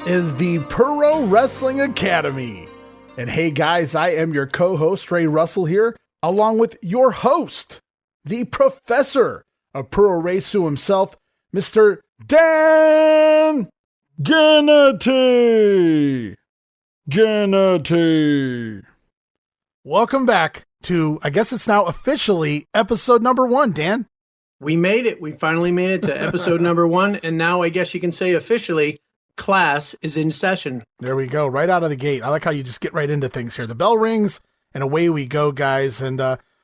is the PURO Wrestling Academy. And hey guys, I am your co-host, Ray Russell here, along with your host, the professor of Puroresu himself, Mr. Dan Ginnetty. Welcome back to, I guess it's now officially episode number 1, Dan. We made it. We finally made it to episode number 1. And now I guess you can say officially, class is in session. There we go. Right out of the gate. I like how you just get right into things here. The bell rings and away we go, guys. And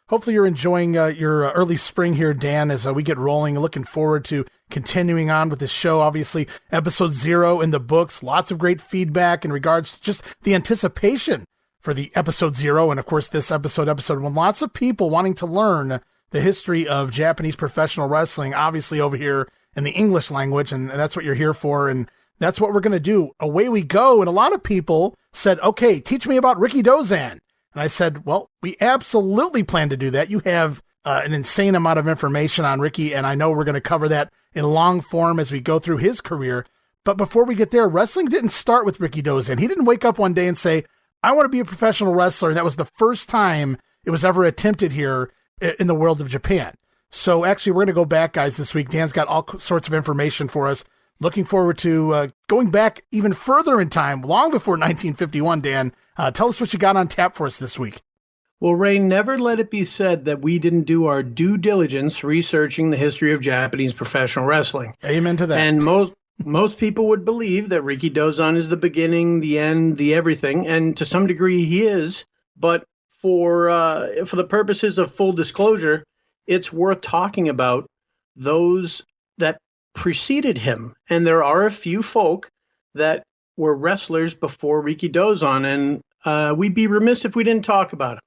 hopefully you're enjoying your early spring here, Dan, as we get rolling. Looking forward to continuing on with this show. Obviously, episode 0 in the books. Lots of great feedback in regards to just the anticipation for the episode 0. And of course, this episode 1. Lots of people wanting to learn the history of Japanese professional wrestling, obviously over here in the English language. And that's what you're here for. And that's what we're going to do. Away we go. And a lot of people said, okay, teach me about RIKIDOZAN. And I said, well, we absolutely plan to do that. You have an insane amount of information on Ricky, and I know we're going to cover that in long form as we go through his career. But before we get there, wrestling didn't start with RIKIDOZAN. He didn't wake up one day and say, I want to be a professional wrestler. That was the first time it was ever attempted here in the world of Japan. So actually, we're going to go back, guys, this week. Dan's got all sorts of information for us. Looking forward to going back even further in time, long before 1951, Dan. Tell us what you got on tap for us this week. Well, Ray, never let it be said that we didn't do our due diligence researching the history of Japanese professional wrestling. Amen to that. And most people would believe that RIKIDOZAN is the beginning, the end, the everything, and to some degree he is. But for the purposes of full disclosure, it's worth talking about those that preceded him. And there are a few folk that were wrestlers before RIKIDOZAN, and we'd be remiss if we didn't talk about it.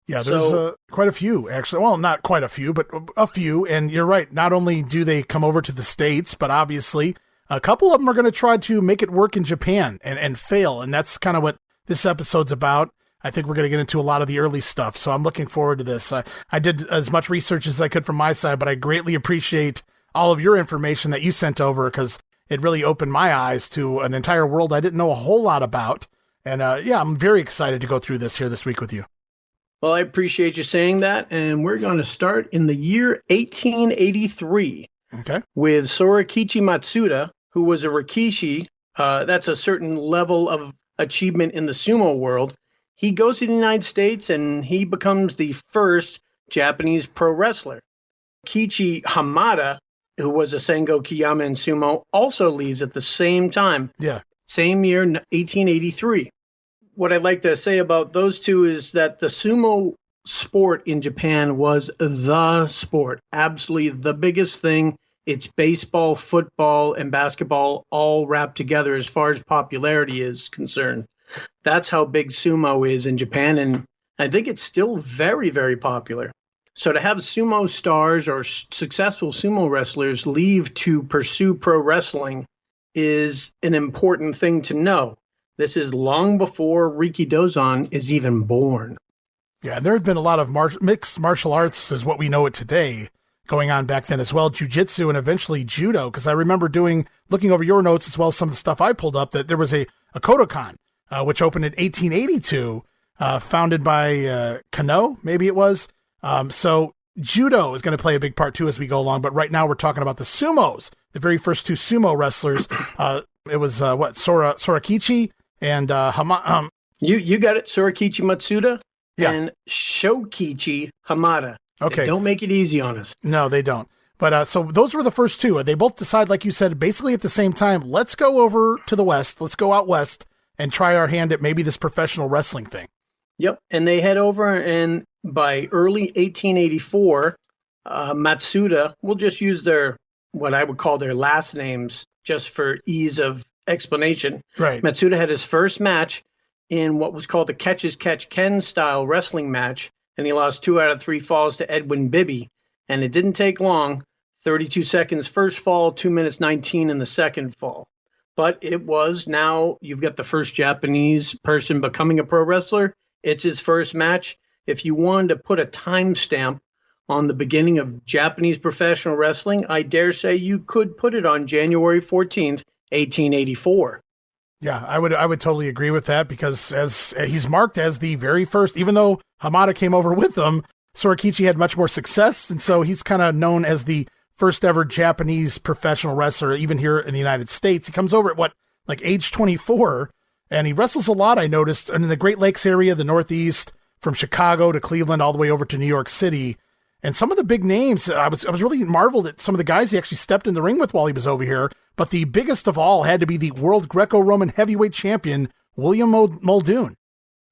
Yeah, there's quite a few, actually. Well, not quite a few, but a few. And you're right. Not only do they come over to the States, but obviously a couple of them are going to try to make it work in Japan and fail. And that's kind of what this episode's about. I think we're going to get into a lot of the early stuff. So I'm looking forward to this. I did as much research as I could from my side, but I greatly appreciate all of your information that you sent over, because it really opened my eyes to an entire world I didn't know a whole lot about. And I'm very excited to go through this here this week with you. Well, I appreciate you saying that. And we're going to start in the year 1883 with Sorakichi Matsuda, who was a Rikishi. That's a certain level of achievement in the sumo world. He goes to the United States and he becomes the first Japanese pro wrestler. Kichi Hamada, who was a Sengo Kiyama in sumo, also leaves at the same time. Yeah. Same year, 1883. What I'd like to say about those two is that the sumo sport in Japan was the sport, absolutely the biggest thing. It's baseball, football, and basketball all wrapped together as far as popularity is concerned. That's how big sumo is in Japan, and I think it's still very, very popular. So to have sumo stars or successful sumo wrestlers leave to pursue pro wrestling is an important thing to know. This is long before RIKIDOZAN is even born. Yeah, there had been a lot of mixed martial arts, is what we know it today, going on back then as well. Jiu-jitsu and eventually judo, because I remember looking over your notes as well as some of the stuff I pulled up, that there was a Kodokan, which opened in 1882, founded by Kano, maybe it was. So judo is going to play a big part too as we go along. But right now we're talking about the sumos, the very first two sumo wrestlers. It was Sorakichi and You got it, Sorakichi Matsuda and Shokichi Hamada. Okay. They don't make it easy on us. No, they don't. But so those were the first two. They both decide, like you said, basically at the same time, let's go over to the West. Let's go out West and try our hand at maybe this professional wrestling thing. Yep. And they head over, and by early 1884, Matsuda, we'll just use what I would call their last names just for ease of explanation. Right. Matsuda had his first match in what was called the catch-as-catch-can style wrestling match, and he lost 2 out of 3 falls to Edwin Bibby. And it didn't take long, 32 seconds first fall, 2 minutes 19 in the second fall. But it was, now you've got the first Japanese person becoming a pro wrestler. It's his first match. If you wanted to put a timestamp on the beginning of Japanese professional wrestling, I dare say you could put it on January 14th, 1884. Yeah, I would totally agree with that, because as he's marked as the very first, even though Hamada came over with them, Sorakichi had much more success, and so he's kind of known as the first ever Japanese professional wrestler, even here in the United States. He comes over at age 24, and he wrestles a lot, I noticed, in the Great Lakes area, the Northeast, from Chicago to Cleveland, all the way over to New York City. And some of the big names, I was really marveled at some of the guys he actually stepped in the ring with while he was over here. But the biggest of all had to be the world Greco-Roman heavyweight champion, William Muldoon.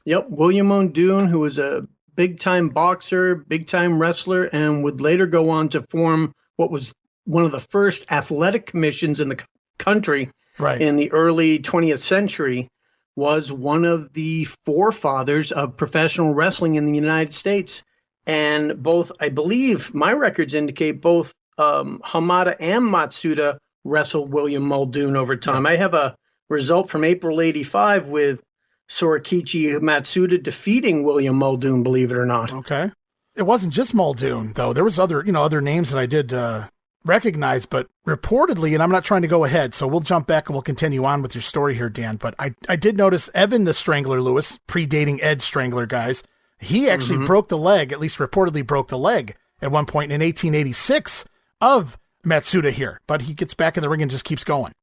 Yep, William Muldoon, who was a big-time boxer, big-time wrestler, and would later go on to form what was one of the first athletic commissions in the country in the early 20th century, was one of the forefathers of professional wrestling in the United States. And both, I believe, my records indicate both Hamada and Matsuda wrestled William Muldoon over time. I have a result from April 85 with Sorakichi Matsuda defeating William Muldoon, believe it or not. Okay. It wasn't just Muldoon, though. There was other names that I did recognize, but reportedly, and I'm not trying to go ahead, so we'll jump back and we'll continue on with your story here, Dan, but I did notice Evan the Strangler Lewis, predating Ed Strangler, guys. He actually broke the leg, at least reportedly broke the leg at one point in 1886 of Matsuda here, but he gets back in the ring and just keeps going.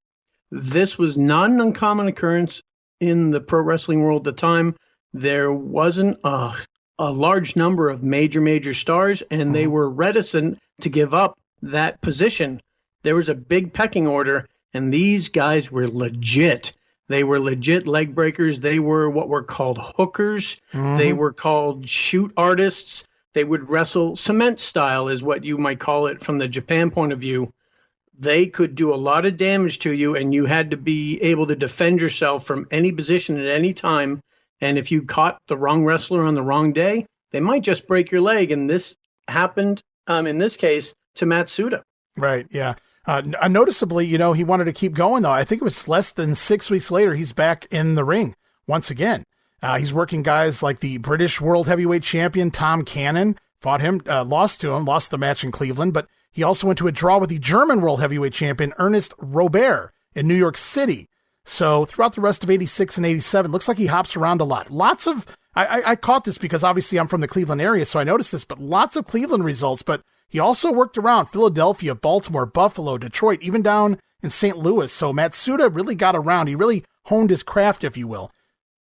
This was not an uncommon occurrence in the pro wrestling world at the time. There wasn't a large number of major stars, and they were reticent to give up that position. There was a big pecking order, and these guys were legit. They were legit leg breakers. They were what were called hookers. They were called shoot artists. They would wrestle cement style, is what you might call it from the Japan point of view. They could do a lot of damage to you, and you had to be able to defend yourself from any position at any time. And if you caught the wrong wrestler on the wrong day, they might just break your leg. And this happened, in this case, to Matsuda. Right, yeah. Noticeably, he wanted to keep going, though. I think it was less than 6 weeks later, he's back in the ring once again. He's working guys like the British World Heavyweight Champion, Tom Cannon, fought him, lost the match in Cleveland, but he also went to a draw with the German World Heavyweight Champion, Ernest Robert, in New York City. So throughout the rest of 86 and 87, looks like he hops around a lot. Lots of, I caught this because obviously I'm from the Cleveland area, so I noticed this, but lots of Cleveland results, but he also worked around Philadelphia, Baltimore, Buffalo, Detroit, even down in St. Louis. So Matsuda really got around. He really honed his craft, if you will.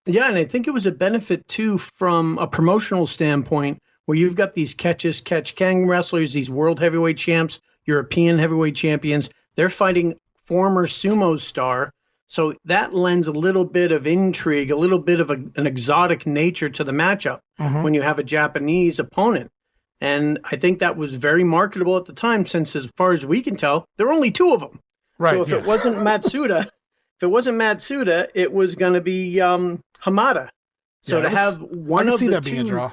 Yeah, and I think it was a benefit, too, from a promotional standpoint, where you've got these catch-as-catch-can wrestlers, these world heavyweight champs, European heavyweight champions. They're fighting former sumo star. So that lends a little bit of intrigue, a little bit of an exotic nature to the matchup when you have a Japanese opponent. And I think that was very marketable at the time, since as far as we can tell, there were only two of them. Right. So if it wasn't Matsuda, it was going to be Hamada. So to have one of the two,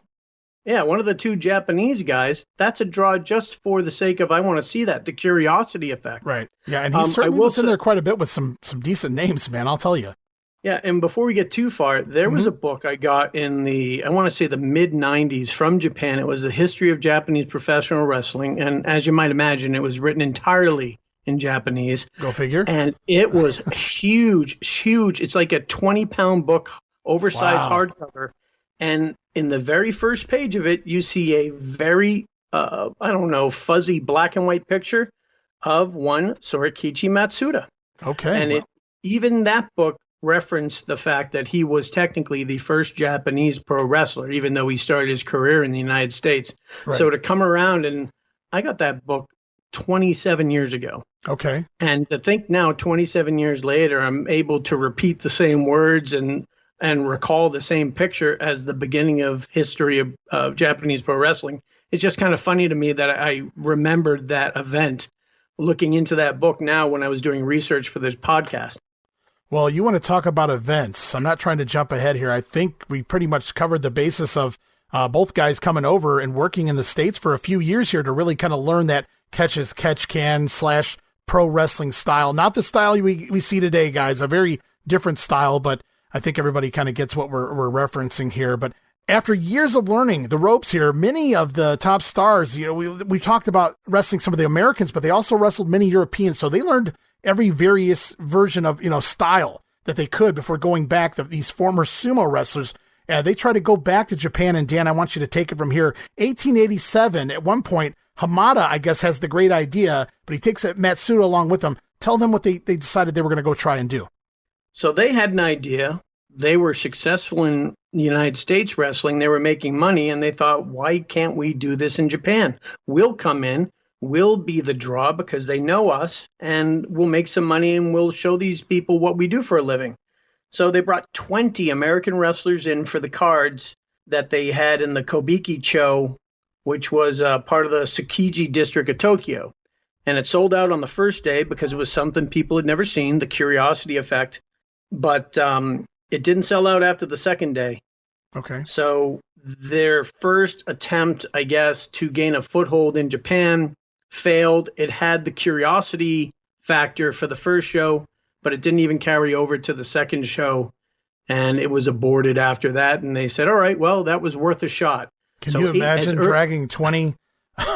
one of the two Japanese guys, that's a draw just for the sake of, I want to see that, the curiosity effect. Right. Yeah, and he certainly was in there quite a bit with some decent names, man, I'll tell you. Yeah, and before we get too far, there was a book I got in the, I want to say the mid-90s from Japan. It was The History of Japanese Professional Wrestling, and as you might imagine, it was written entirely in Japanese. Go figure. And it was huge. It's like a 20-pound book, oversized hardcover. And in the very first page of it, you see a very, fuzzy black and white picture of one Sorakichi Matsuda. Okay. And even that book referenced the fact that he was technically the first Japanese pro wrestler, even though he started his career in the United States. Right. So to come around, and I got that book 27 years ago. Okay. And to think now, 27 years later, I'm able to repeat the same words and recall the same picture as the beginning of history of Japanese pro wrestling. It's just kind of funny to me that I remembered that event looking into that book now when I was doing research for this podcast. Well, you want to talk about events. I'm not trying to jump ahead here. I think we pretty much covered the basis of both guys coming over and working in the States for a few years here to really kind of learn that catch-as-catch-can / pro wrestling style. Not the style we see today, guys. A very different style, but I think everybody kind of gets what we're referencing here. But after years of learning the ropes here, many of the top stars, we talked about wrestling some of the Americans, but they also wrestled many Europeans. So they learned every various version of, style. that they could before going back. These former sumo wrestlers, they try to go back to Japan. And Dan, I want you to take it from here. 1887, at one point, Hamada, I guess, has the great idea, but he takes Matsuda along with him. Tell them what they decided they were going to go try and do. So they had an idea. They were successful in the United States wrestling. They were making money, and they thought, why can't we do this in Japan? We'll come in, we'll be the draw because they know us, and we'll make some money, and we'll show these people what we do for a living. So they brought 20 American wrestlers in for the cards that they had in the Kokichi, which was part of the Tsukiji district of Tokyo. And it sold out on the first day because it was something people had never seen, the curiosity effect. But it didn't sell out after the second day. Okay. So their first attempt, I guess, to gain a foothold in Japan failed. It had the curiosity factor for the first show, but it didn't even carry over to the second show. And it was aborted after that. And they said, all right, well, that was worth a shot. Can you imagine dragging 20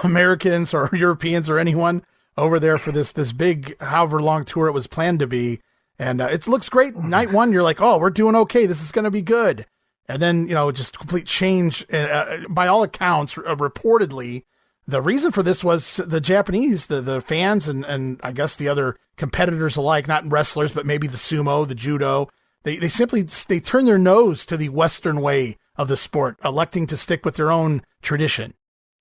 Americans or Europeans or anyone over there for this big, however long tour it was planned to be? And it looks great. Night one, you're like, oh, we're doing okay. This is going to be good. And then, just complete change. By all accounts, reportedly, the reason for this was the Japanese, the fans, and I guess the other competitors alike, not wrestlers, but maybe the sumo, the judo. They simply turn their nose to the Western way of the sport, electing to stick with their own tradition.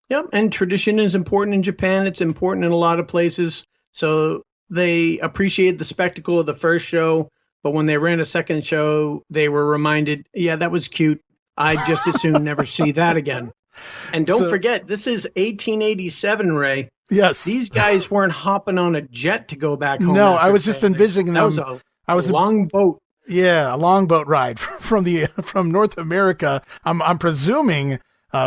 Yep, and tradition is important in Japan. It's important in a lot of places. So they appreciated the spectacle of the first show, but when they ran a second show, they were reminded, yeah, that was cute. I'd just as soon never see that again. And don't forget, this is 1887, Ray. Yes. These guys weren't hopping on a jet to go back home. No, I was just envisioning them. That was a long boat. Yeah, a long boat ride from North America. I'm presuming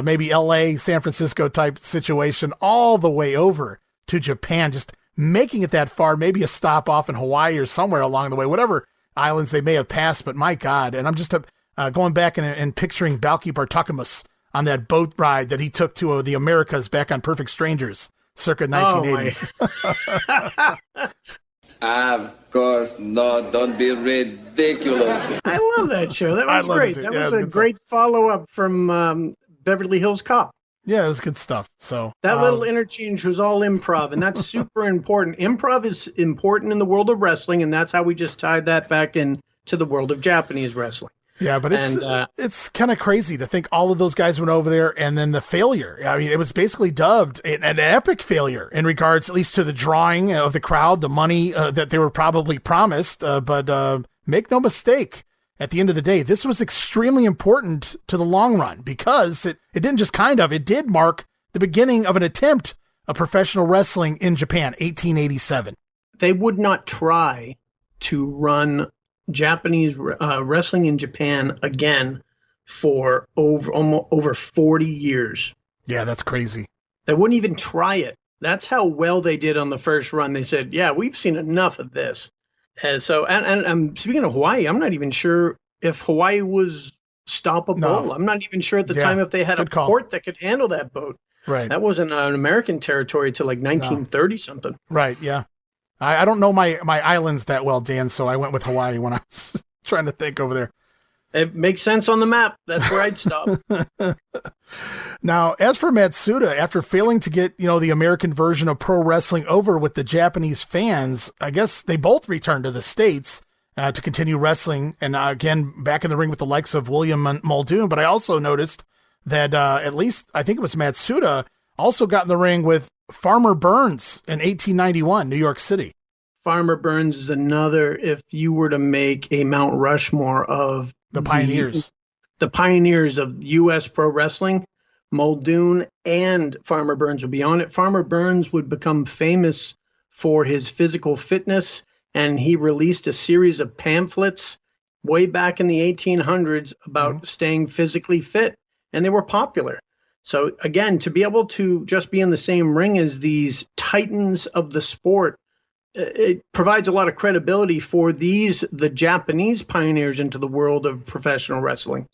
maybe L.A., San Francisco type situation, all the way over to Japan, just making it that far, maybe a stop off in Hawaii or somewhere along the way, whatever islands they may have passed. But my God, and I'm just going back and picturing Balki Bartakamus on that boat ride that he took to the Americas back on Perfect Strangers, circa 1980s. Of course, no, don't be ridiculous. I love that show. That was great. That was a great follow-up from Beverly Hills Cop. Yeah, it was good stuff. So that little interchange was all improv, and that's super important. Improv is important in the world of wrestling, and that's how we just tied that back in to the world of Japanese wrestling. Yeah, but it's kind of crazy to think all of those guys went over there, and then the failure. I mean, it was basically dubbed an epic failure in regards, at least to the drawing of the crowd, the money that they were probably promised. But make no mistake, at the end of the day, this was extremely important to the long run because it didn't just it did mark the beginning of an attempt of professional wrestling in Japan, 1887. They would not try to run Japanese wrestling in Japan again for over 40 years. Yeah, that's crazy. They wouldn't even try it. That's how well they did on the first run. They said, yeah, we've seen enough of this. And so, and speaking of Hawaii, I'm not even sure if Hawaii was stoppable. No. I'm not even sure at the time if they had a port that could handle that boat. Right. That wasn't an American territory till like 1930 something. Right. Yeah. I don't know my islands that well, Dan, so I went with Hawaii when I was trying to think over there. It makes sense on the map. That's where I'd stop. Now, as for Matsuda, after failing to get, the American version of pro wrestling over with the Japanese fans, I guess they both returned to the States to continue wrestling. And again, back in the ring with the likes of William Muldoon. But I also noticed that at least, I think it was Matsuda, also got in the ring with Farmer Bruns in 1891, New York City. Farmer Bruns is another, if you were to make a Mount Rushmore of the pioneers of U.S. pro wrestling, Muldoon and Farmer Bruns would be on it. Farmer Bruns would become famous for his physical fitness, and he released a series of pamphlets way back in the 1800s about staying physically fit, and they were popular. So again, to be able to just be in the same ring as these titans of the sport, it provides a lot of credibility for the Japanese pioneers into the world of professional wrestling.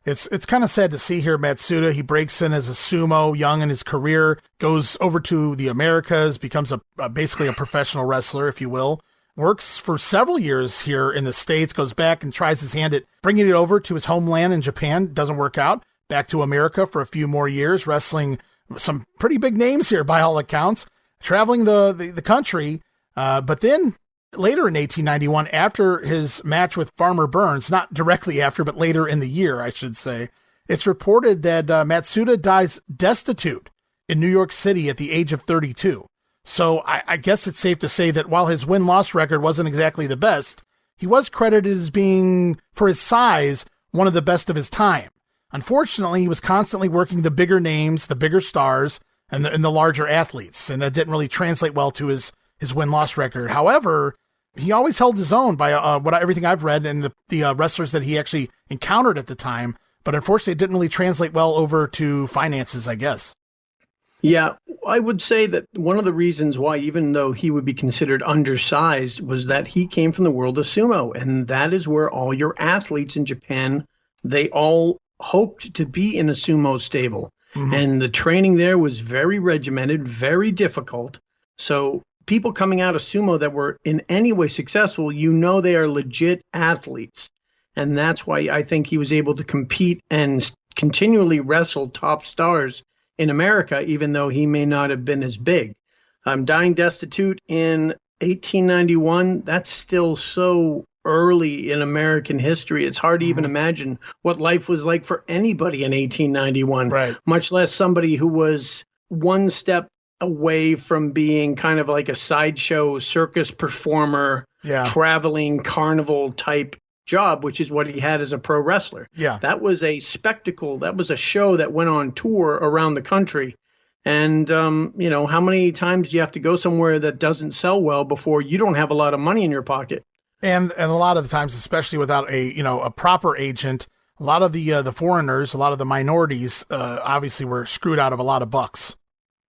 It's kind of sad to see here Matsuda. He breaks in as a sumo, young in his career, goes over to the Americas, becomes basically a professional wrestler, if you will. works for several years here in the States, goes back and tries his hand at bringing it over to his homeland in Japan. Doesn't work out. Back to America for a few more years, wrestling some pretty big names here by all accounts, traveling the country. But then later in 1891, after his match with Farmer Bruns, not directly after, but later in the year, I should say, it's reported that Matsuda dies destitute in New York City at the age of 32. So I guess it's safe to say that while his win-loss record wasn't exactly the best, he was credited as being, for his size, one of the best of his time. Unfortunately, he was constantly working the bigger names, the bigger stars, and the larger athletes, and that didn't really translate well to his win-loss record. However, he always held his own by everything I've read and the wrestlers that he actually encountered at the time, but unfortunately, it didn't really translate well over to finances, I guess. Yeah, I would say that one of the reasons why, even though he would be considered undersized, was that he came from the world of sumo, and that is where all your athletes in Japan, they all hoped to be in a sumo stable. Mm-hmm. And the training there was very regimented, very difficult. So people coming out of sumo that were in any way successful, they are legit athletes. And that's why I think he was able to compete and continually wrestle top stars in America, even though he may not have been as big. Dying destitute in 1891, that's still so early in American history. It's hard to even imagine what life was like for anybody in 1891, right, much less somebody who was one step away from being kind of like a sideshow circus performer, traveling carnival type job, which is what he had as a pro wrestler. Yeah. That was a spectacle. That was a show that went on tour around the country. And, how many times do you have to go somewhere that doesn't sell well before you don't have a lot of money in your pocket? And a lot of the times, especially without a proper agent, a lot of the foreigners, a lot of the minorities, obviously were screwed out of a lot of bucks.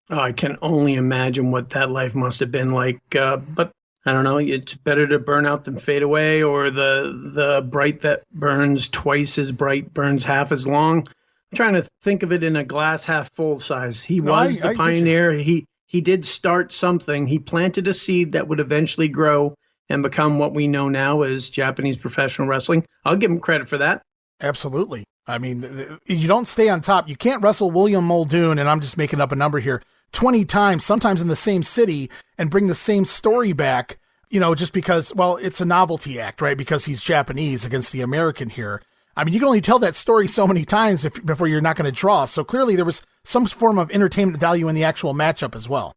Oh, I can only imagine what that life must have been like. But I don't know, it's better to burn out than fade away, or the bright that burns twice as bright burns half as long. I'm trying to think of it in a glass half full size. He was the pioneer. He did start something. He planted a seed that would eventually grow and become what we know now as Japanese professional wrestling. I'll give him credit for that. Absolutely. I mean, you don't stay on top. You can't wrestle William Muldoon, and I'm just making up a number here, 20 times, sometimes in the same city, and bring the same story back, just because, well, it's a novelty act, right? Because he's Japanese against the American here. I mean, you can only tell that story so many times before you're not going to draw. So clearly there was some form of entertainment value in the actual matchup as well.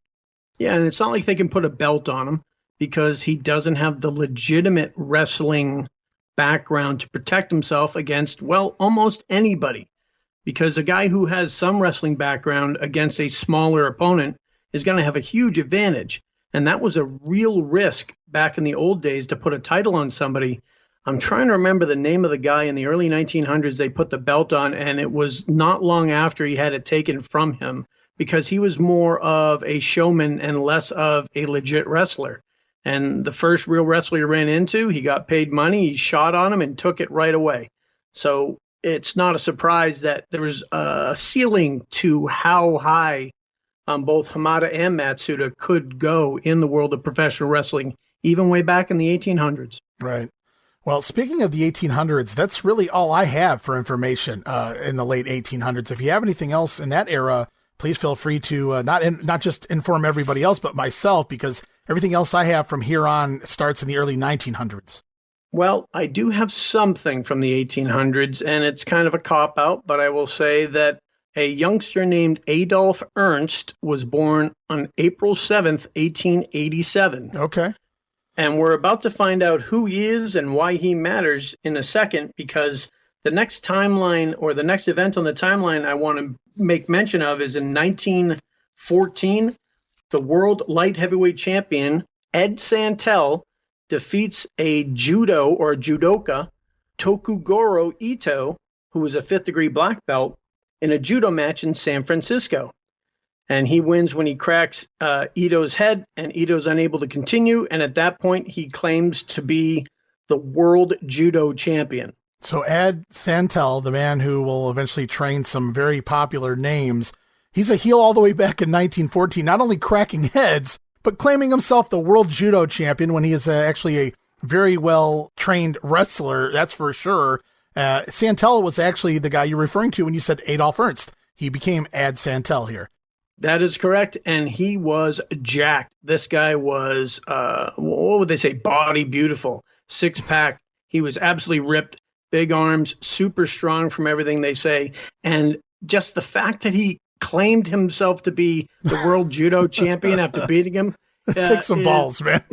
Yeah, and it's not like they can put a belt on him because he doesn't have the legitimate wrestling background to protect himself against, well, almost anybody. Because a guy who has some wrestling background against a smaller opponent is going to have a huge advantage. And that was a real risk back in the old days to put a title on somebody. I'm trying to remember the name of the guy in the early 1900s they put the belt on, and it was not long after he had it taken from him because he was more of a showman and less of a legit wrestler. And the first real wrestler he ran into, he got paid money, he shot on him and took it right away. So it's not a surprise that there was a ceiling to how high both Hamada and Matsuda could go in the world of professional wrestling, even way back in the 1800s. Right. Well, speaking of the 1800s, that's really all I have for information in the late 1800s. If you have anything else in that era, please feel free to not just inform everybody else, but myself, because everything else I have from here on starts in the early 1900s. Well, I do have something from the 1800s, and it's kind of a cop-out, but I will say that a youngster named Adolf Ernst was born on April 7th, 1887. Okay. And we're about to find out who he is and why he matters in a second, because the next timeline or the next event on the timeline I want to make mention of is in 1914, the world light heavyweight champion, Ed Santel, defeats a judo or judoka, Tokugoro Ito, who was a 5th degree black belt, in a judo match in San Francisco. And he wins when he cracks Ito's head, and Ito's unable to continue. And at that point, he claims to be the world judo champion. So Ed Santel, the man who will eventually train some very popular names, he's a heel all the way back in 1914, not only cracking heads, but claiming himself the world judo champion when he is actually a very well-trained wrestler, that's for sure. Santel was actually the guy you're referring to when you said Adolf Ernst. He became Ad Santel here. That is correct, and he was jacked. This guy was, what would they say, body beautiful, six-pack. He was absolutely ripped, big arms, super strong from everything they say. And just the fact that he claimed himself to be the world judo champion after beating him. Take some balls, man.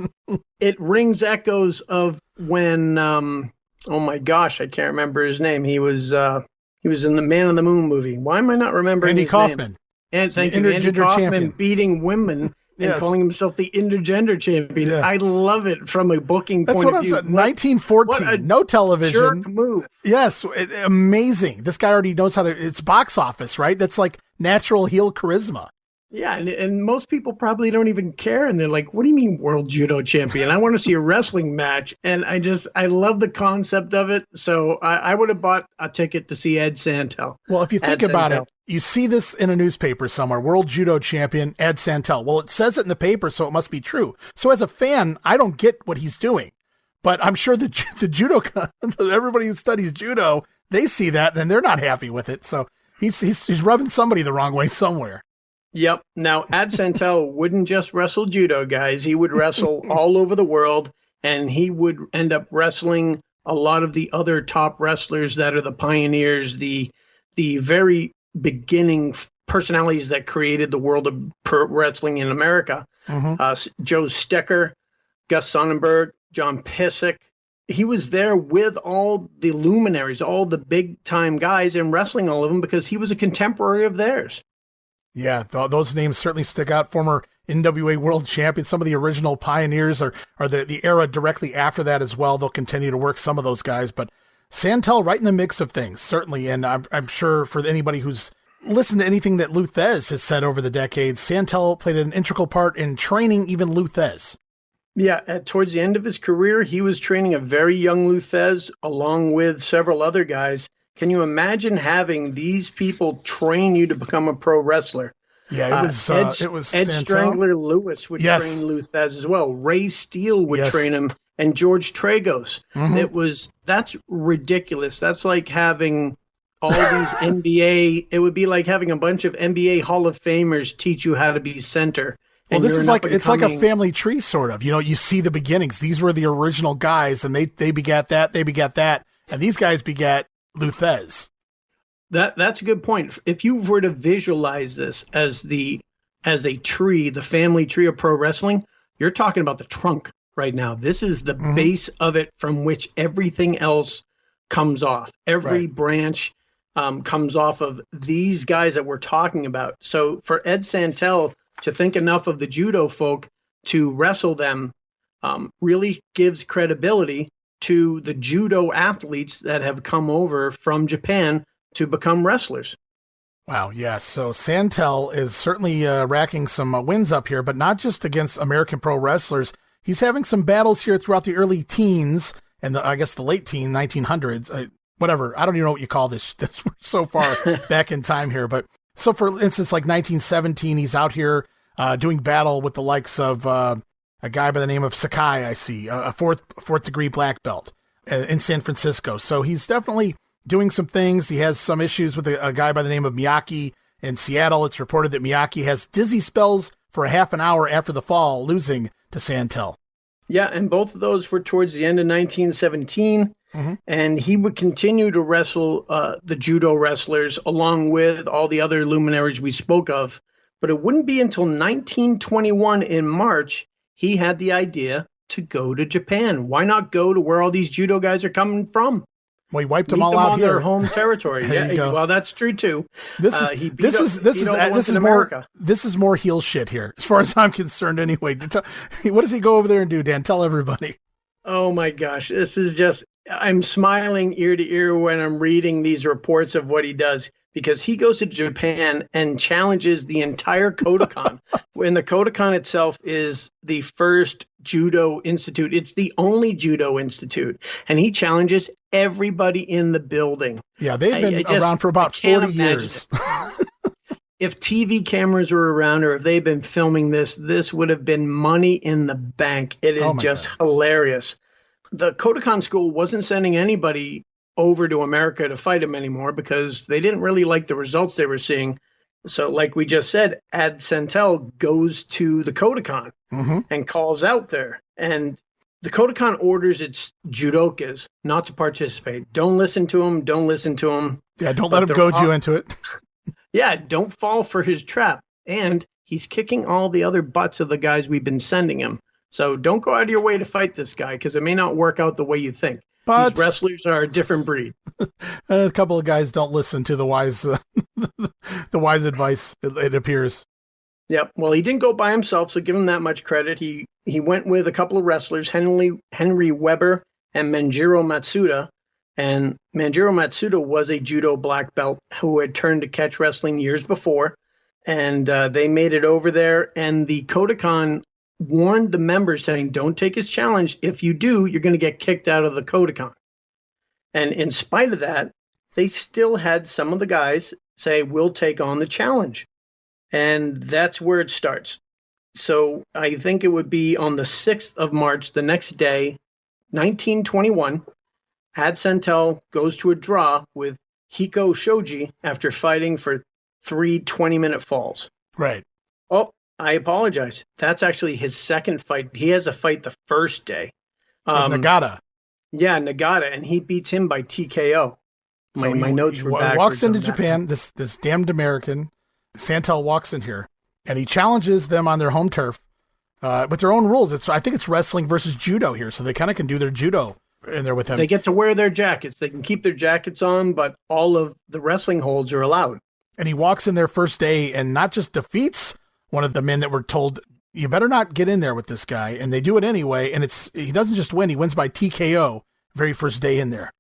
It rings echoes of when, oh my gosh, I can't remember his name. He was in the Man on the Moon movie. Why am I not remembering Andy his Kaufman. name? And thank you, Andy Kaufman beating women and calling himself the intergender champion. Yeah. I love it from a booking point of view. That's what I'm saying. 1914, no television. Jerk move. Yes, amazing. This guy already knows how to, it's box office, right? That's like natural heel charisma. Yeah, and most people probably don't even care, and they're like, what do you mean world judo champion? I want to see a wrestling match, and I love the concept of it, so I would have bought a ticket to see Ed Santel. Well, if you think about it, you see this in a newspaper somewhere, world judo champion Ed Santel. Well, it says it in the paper, so it must be true. So as a fan, I don't get what he's doing, but I'm sure the judo, everybody who studies judo, they see that, and they're not happy with it, so he's rubbing somebody the wrong way somewhere. Yep. Now, Ad Santel wouldn't just wrestle judo, guys. He would wrestle all over the world, and he would end up wrestling a lot of the other top wrestlers that are the pioneers, the very beginning personalities that created the world of pro wrestling in America. Joe Stecker, Gus Sonnenberg, John Pissick. He was there with all the luminaries, all the big-time guys, and wrestling all of them because he was a contemporary of theirs. Yeah, those names certainly stick out. Former NWA world champion, some of the original pioneers are the era directly after that as well. They'll continue to work some of those guys, but Santel right in the mix of things, certainly. And I'm sure for anybody who's listened to anything that Lou Thesz has said over the decades, Santel played an integral part in training even Lou Thesz. Yeah, towards the end of his career, he was training a very young Lou Thesz along with several other guys. Can you imagine having these people train you to become a pro wrestler? Yeah, it was Ed Santel. Strangler Lewis would train Lou Thesz as well. Ray Steele would train him, and George Tragos. That's ridiculous. That's like having all these NBA. It would be like having a bunch of NBA Hall of Famers teach you how to be center. Well, this is like it's like a family tree, sort of. You know, you see the beginnings. These were the original guys, and they begat that, and these guys begat Lou Thesz. That's a good point. If you were to visualize this as a tree, the family tree of pro wrestling, you're talking about the trunk right now. This is the base of it from which everything else comes off. Every branch comes off of these guys that we're talking about. So for Ed Santel to think enough of the judo folk to wrestle them really gives credibility to the judo athletes that have come over from Japan to become wrestlers. Wow, yes. So Santel is certainly racking some wins up here, but not just against American pro wrestlers. He's having some battles here throughout the early teens and I guess the late 1900s, whatever. I don't even know what you call this. This we're so far back in time here. But so for instance, like 1917, he's out here doing battle with the likes of a guy by the name of Sakai, I see, a fourth degree black belt in San Francisco. So he's definitely doing some things. He has some issues with a guy by the name of Miyake in Seattle. It's reported that Miyake has dizzy spells for a half an hour after the fall, losing to Santel. Yeah, and both of those were towards the end of 1917. And he would continue to wrestle the judo wrestlers along with all the other luminaries we spoke of. But it wouldn't be until 1921 in March he had the idea to go to Japan. Why not go to where all these judo guys are coming from? Well, he wiped them all out on here. Their home territory. Yeah, well, that's true too. This is more heel shit here, as far as I'm concerned. Anyway, what does he go over there and do, Dan? Tell everybody. Oh my gosh, this is just. I'm smiling ear to ear when I'm reading these reports of what he does, because he goes to Japan and challenges the entire Kodokan. When the Kodokan itself is the first judo institute, it's the only judo institute, and he challenges everybody in the building. Yeah, they've been around for about 40 years. if TV cameras were around or if they'd been filming this, this would have been money in the bank. It is just hilarious. The Kodokan school wasn't sending anybody over to America to fight him anymore because they didn't really like the results they were seeing. So like we just said, Santel goes to the Kodokan and calls out there. And the Kodokan orders its judokas not to participate. Don't listen to him. Don't listen to him. Yeah, don't let him goad you into it. Yeah, don't fall for his trap. And he's kicking all the other butts of the guys we've been sending him. So don't go out of your way to fight this guy because it may not work out the way you think. But these wrestlers are a different breed. A couple of guys don't listen to the wise advice, it appears. Yep. Well, he didn't go by himself, so give him that much credit. He went with a couple of wrestlers, Henry Weber and Manjiro Matsuda. And Manjiro Matsuda was a judo black belt who had turned to catch wrestling years before. And they made it over there. And the Kodokan warned the members saying, don't take his challenge. If you do, you're going to get kicked out of the Kodokan. And in spite of that, they still had some of the guys say, we'll take on the challenge. And that's where it starts. So I think it would be on the 6th of March, the next day, 1921, Santel goes to a draw with Hiko Shoji after fighting for 3 20-minute falls. Right. Oh, I apologize. That's actually his second fight. He has a fight the first day. Nagata. Yeah, Nagata, and he beats him by TKO. My notes were backwards. Walks into Japan, this damned American. Santel walks in here, and he challenges them on their home turf with their own rules. I think it's wrestling versus judo here, so they kind of can do their judo in there with him. They get to wear their jackets. They can keep their jackets on, but all of the wrestling holds are allowed. And he walks in their first day and not just defeats one of the men that were told, you better not get in there with this guy. And they do it anyway. And he doesn't just win. He wins by TKO very first day in there.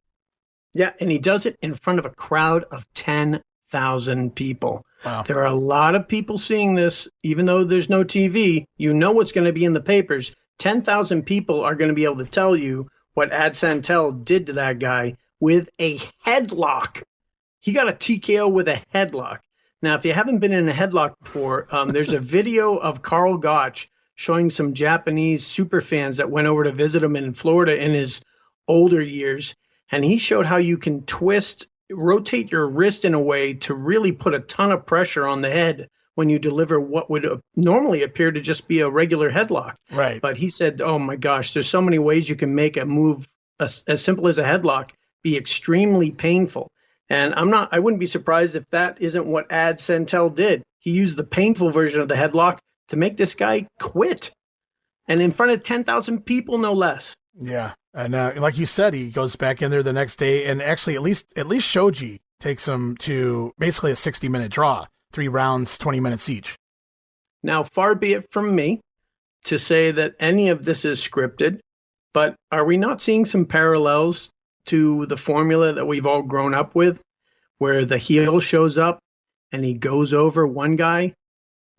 Yeah. And he does it in front of a crowd of 10,000 people. Wow. There are a lot of people seeing this, even though there's no TV, you know what's going to be in the papers. 10,000 people are going to be able to tell you what Santel did to that guy with a headlock. He got a TKO with a headlock. Now, if you haven't been in a headlock before, there's a video of Carl Gotch showing some Japanese super fans that went over to visit him in Florida in his older years. And he showed how you can rotate your wrist in a way to really put a ton of pressure on the head when you deliver what would normally appear to just be a regular headlock. Right. But he said, oh my gosh, there's so many ways you can make a move as simple as a headlock be extremely painful. And I wouldn't be surprised if that isn't what Santel did. He used the painful version of the headlock to make this guy quit. And in front of 10,000 people, no less. Yeah. And like you said, he goes back in there the next day. And actually, at least Shoji takes him to basically a 60-minute draw, 3 rounds, 20 minutes each. Now, far be it from me to say that any of this is scripted, but are we not seeing some parallels to the formula that we've all grown up with, where the heel shows up and he goes over one guy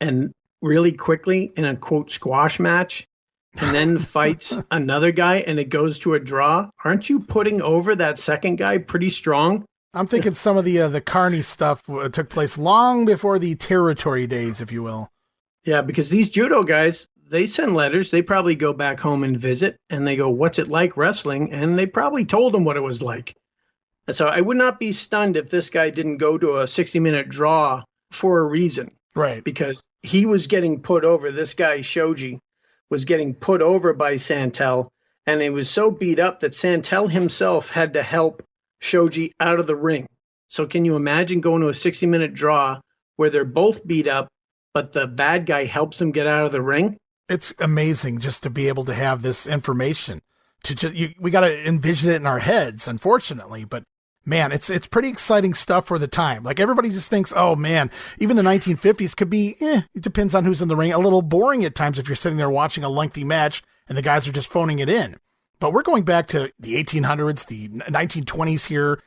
and really quickly in a quote squash match and then fights another guy and it goes to a draw? Aren't you putting over that second guy pretty strong? I'm thinking some of the Carney stuff took place long before the territory days, if you will. Yeah, because these judo guys, they send letters. They probably go back home and visit, and they go, what's it like wrestling? And they probably told them what it was like. And so I would not be stunned if this guy didn't go to a 60-minute draw for a reason. Right. Because he was getting put over. This guy, Shoji, was getting put over by Santel, and he was so beat up that Santel himself had to help Shoji out of the ring. So can you imagine going to a 60-minute draw where they're both beat up, but the bad guy helps him get out of the ring? It's amazing just to be able to have this information. We got to envision it in our heads, unfortunately. But man, it's pretty exciting stuff for the time. Like everybody just thinks, oh man, even the 1950s could be, it depends on who's in the ring, a little boring at times if you're sitting there watching a lengthy match and the guys are just phoning it in. But we're going back to the 1800s, the 1920s here.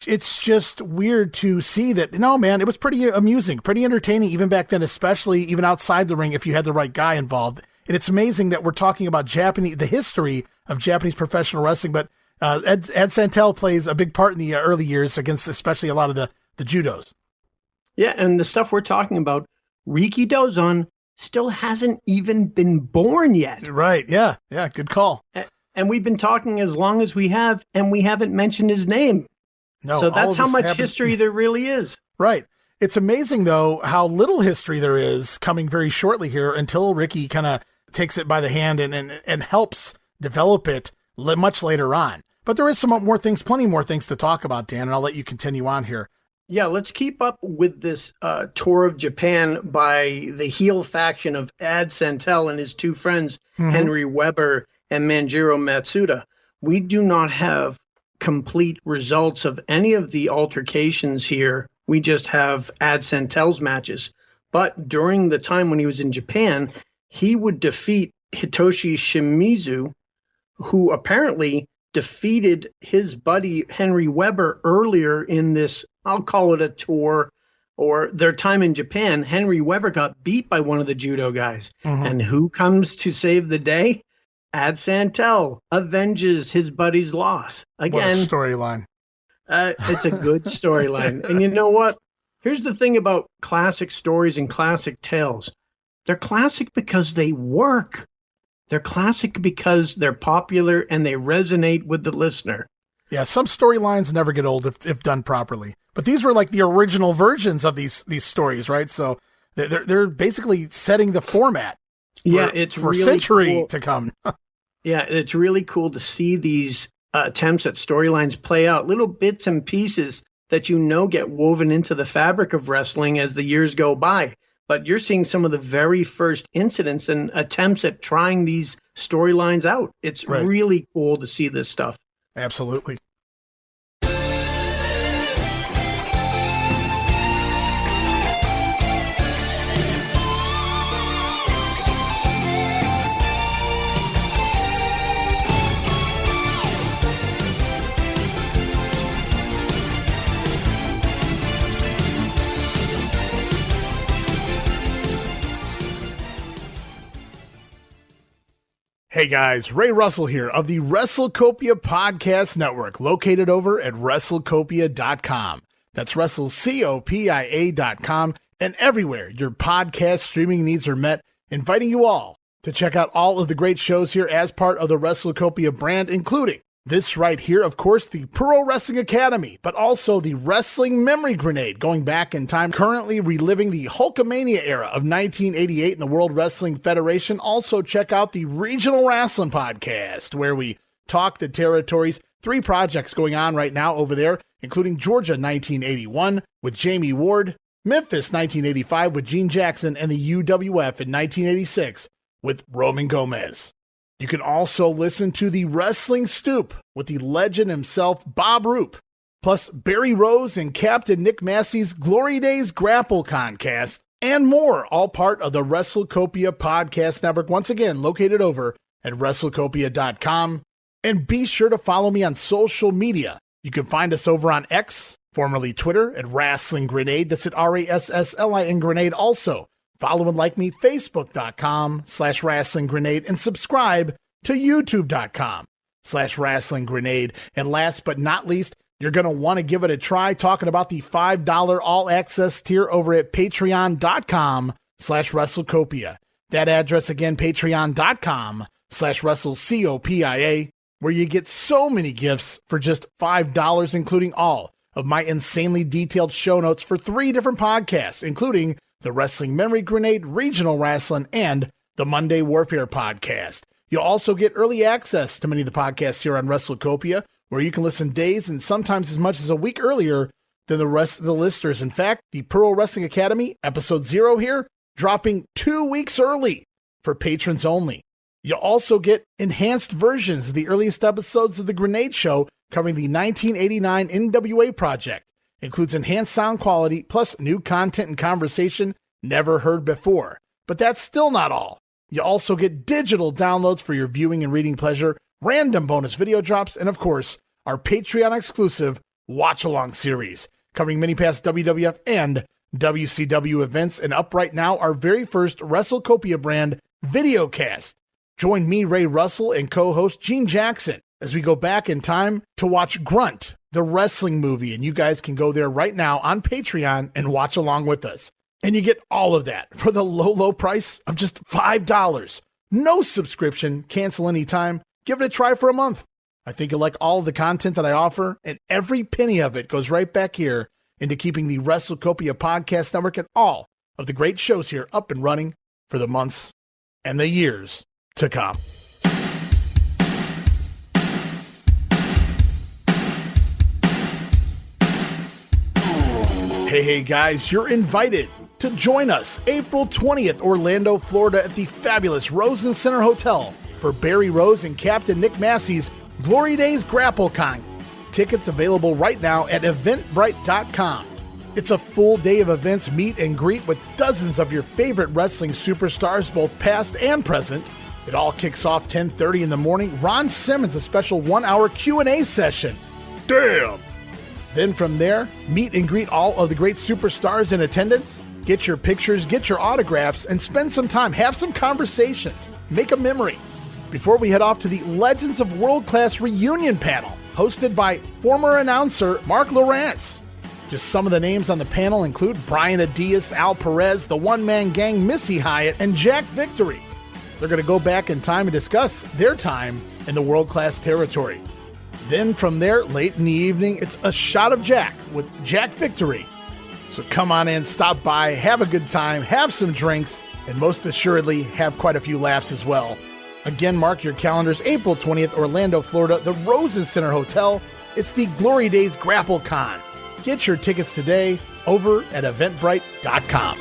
It's just weird to see that, no, man, it was pretty amusing, pretty entertaining even back then, especially even outside the ring if you had the right guy involved. And it's amazing that we're talking about the history of Japanese professional wrestling, but Santel plays a big part in the early years against especially a lot of the judos. Yeah, and the stuff we're talking about, RIKIDOZAN still hasn't even been born yet. Right. Yeah. Yeah. Good call. And we've been talking as long as we have, and we haven't mentioned his name. No, so that's how much history there really is. Right. It's amazing, though, how little history there is coming very shortly here until Ricky kind of takes it by the hand and helps develop it much later on. But there is plenty more things to talk about, Dan, and I'll let you continue on here. Yeah, let's keep up with this tour of Japan by the heel faction of Santel and his two friends, Henry Weber and Manjiro Matsuda. We do not have complete results of any of the altercations here. We just have Santel's matches. But during the time when he was in Japan, he would defeat Hitoshi Shimizu, who apparently defeated his buddy Henry Weber earlier in this, I'll call it a tour, or their time in Japan. Henry Weber got beat by one of the judo guys. And who comes to save the day? Santel avenges his buddy's loss. Again, what a storyline. It's a good storyline. And you know what? Here's the thing about classic stories and classic tales. They're classic because they work. They're classic because they're popular and they resonate with the listener. Yeah, some storylines never get old if done properly. But these were like the original versions of these stories, right? So they're basically setting the format. It's for really a century cool to come. Yeah, it's really cool to see these attempts at storylines play out, little bits and pieces that get woven into the fabric of wrestling as the years go by. But you're seeing some of the very first incidents and attempts at trying these storylines out. It's really cool to see this stuff. Absolutely. Hey guys, Ray Russell here of the WrestleCopia Podcast Network, located over at WrestleCopia.com. That's WrestleCopia.com, and everywhere your podcast streaming needs are met, inviting you all to check out all of the great shows here as part of the WrestleCopia brand, including this right here, of course, the PURO Wrestling Academy, but also the Wrestling Memory Grenade, going back in time, currently reliving the Hulkamania era of 1988 in the World Wrestling Federation. Also, check out the Regional Wrestling Podcast, where we talk the territories. 3 projects going on right now over there, including Georgia 1981 with Jamie Ward, Memphis 1985 with Gene Jackson, and the UWF in 1986 with Roman Gomez. You can also listen to the Wrestling Stoop with the legend himself, Bob Roop, plus Barry Rose and Captain Nick Massey's Glory Days Grapple Concast, and more, all part of the WrestleCopia Podcast Network, once again located over at WrestleCopia.com. And be sure to follow me on social media. You can find us over on X, formerly Twitter, at Wrestling Grenade. That's at RASSLIN Grenade. Also, follow and like me, Facebook.com/Wrestling Grenade, and subscribe to YouTube.com/Wrestling Grenade. And last but not least, you're going to want to give it a try talking about the $5 all access tier over at Patreon.com/WrestleCopia. That address again, Patreon.com/WrestleCopia, where you get so many gifts for just $5, including all of my insanely detailed show notes for 3 different podcasts, including the Wrestling Memory Grenade, Regional Wrestling, and the Monday Warfare Podcast. You'll also get early access to many of the podcasts here on WrestleCopia, where you can listen days and sometimes as much as a week earlier than the rest of the listeners. In fact, the PURO Wrestling Academy, episode 0 here, dropping 2 weeks early for patrons only. You'll also get enhanced versions of the earliest episodes of The Grenade Show covering the 1989 NWA project. Includes enhanced sound quality, plus new content and conversation never heard before. But that's still not all. You also get digital downloads for your viewing and reading pleasure, random bonus video drops, and of course, our Patreon exclusive Watch Along series, covering many past WWF and WCW events, and up right now, our very first WrestleCopia brand videocast. Join me, Ray Russell, and co-host Gene Jackson as we go back in time to watch Grunt the wrestling movie, and you guys can go there right now on Patreon and watch along with us. And you get all of that for the low, low price of just $5. No subscription, cancel anytime, give it a try for a month. I think you'll like all of the content that I offer, and every penny of it goes right back here into keeping the WrestleCopia Podcast Network and all of the great shows here up and running for the months and the years to come. Hey guys, you're invited to join us April 20th, Orlando, Florida at the fabulous Rosen Center Hotel for Barry Rose and Captain Nick Massey's Glory Days GrappleCon. Tickets available right now at eventbrite.com. It's a full day of events, meet and greet with dozens of your favorite wrestling superstars, both past and present. It all kicks off 10:30 in the morning. Ron Simmons, a special 1-hour Q&A session. Damn! Then from there, meet and greet all of the great superstars in attendance. Get your pictures, get your autographs, and spend some time. Have some conversations. Make a memory. Before we head off to the Legends of World Class reunion panel, hosted by former announcer Mark Lawrence. Just some of the names on the panel include Brian Adias, Al Perez, the one-man gang Missy Hyatt, and Jack Victory. They're going to go back in time and discuss their time in the world-class territory. Then from there, late in the evening, it's a shot of Jack with Jack Victory. So come on in, stop by, have a good time, have some drinks, and most assuredly, have quite a few laughs as well. Again, mark your calendars, April 20th, Orlando, Florida, the Rosen Center Hotel. It's the Glory Days GrappleCon. Get your tickets today over at eventbrite.com.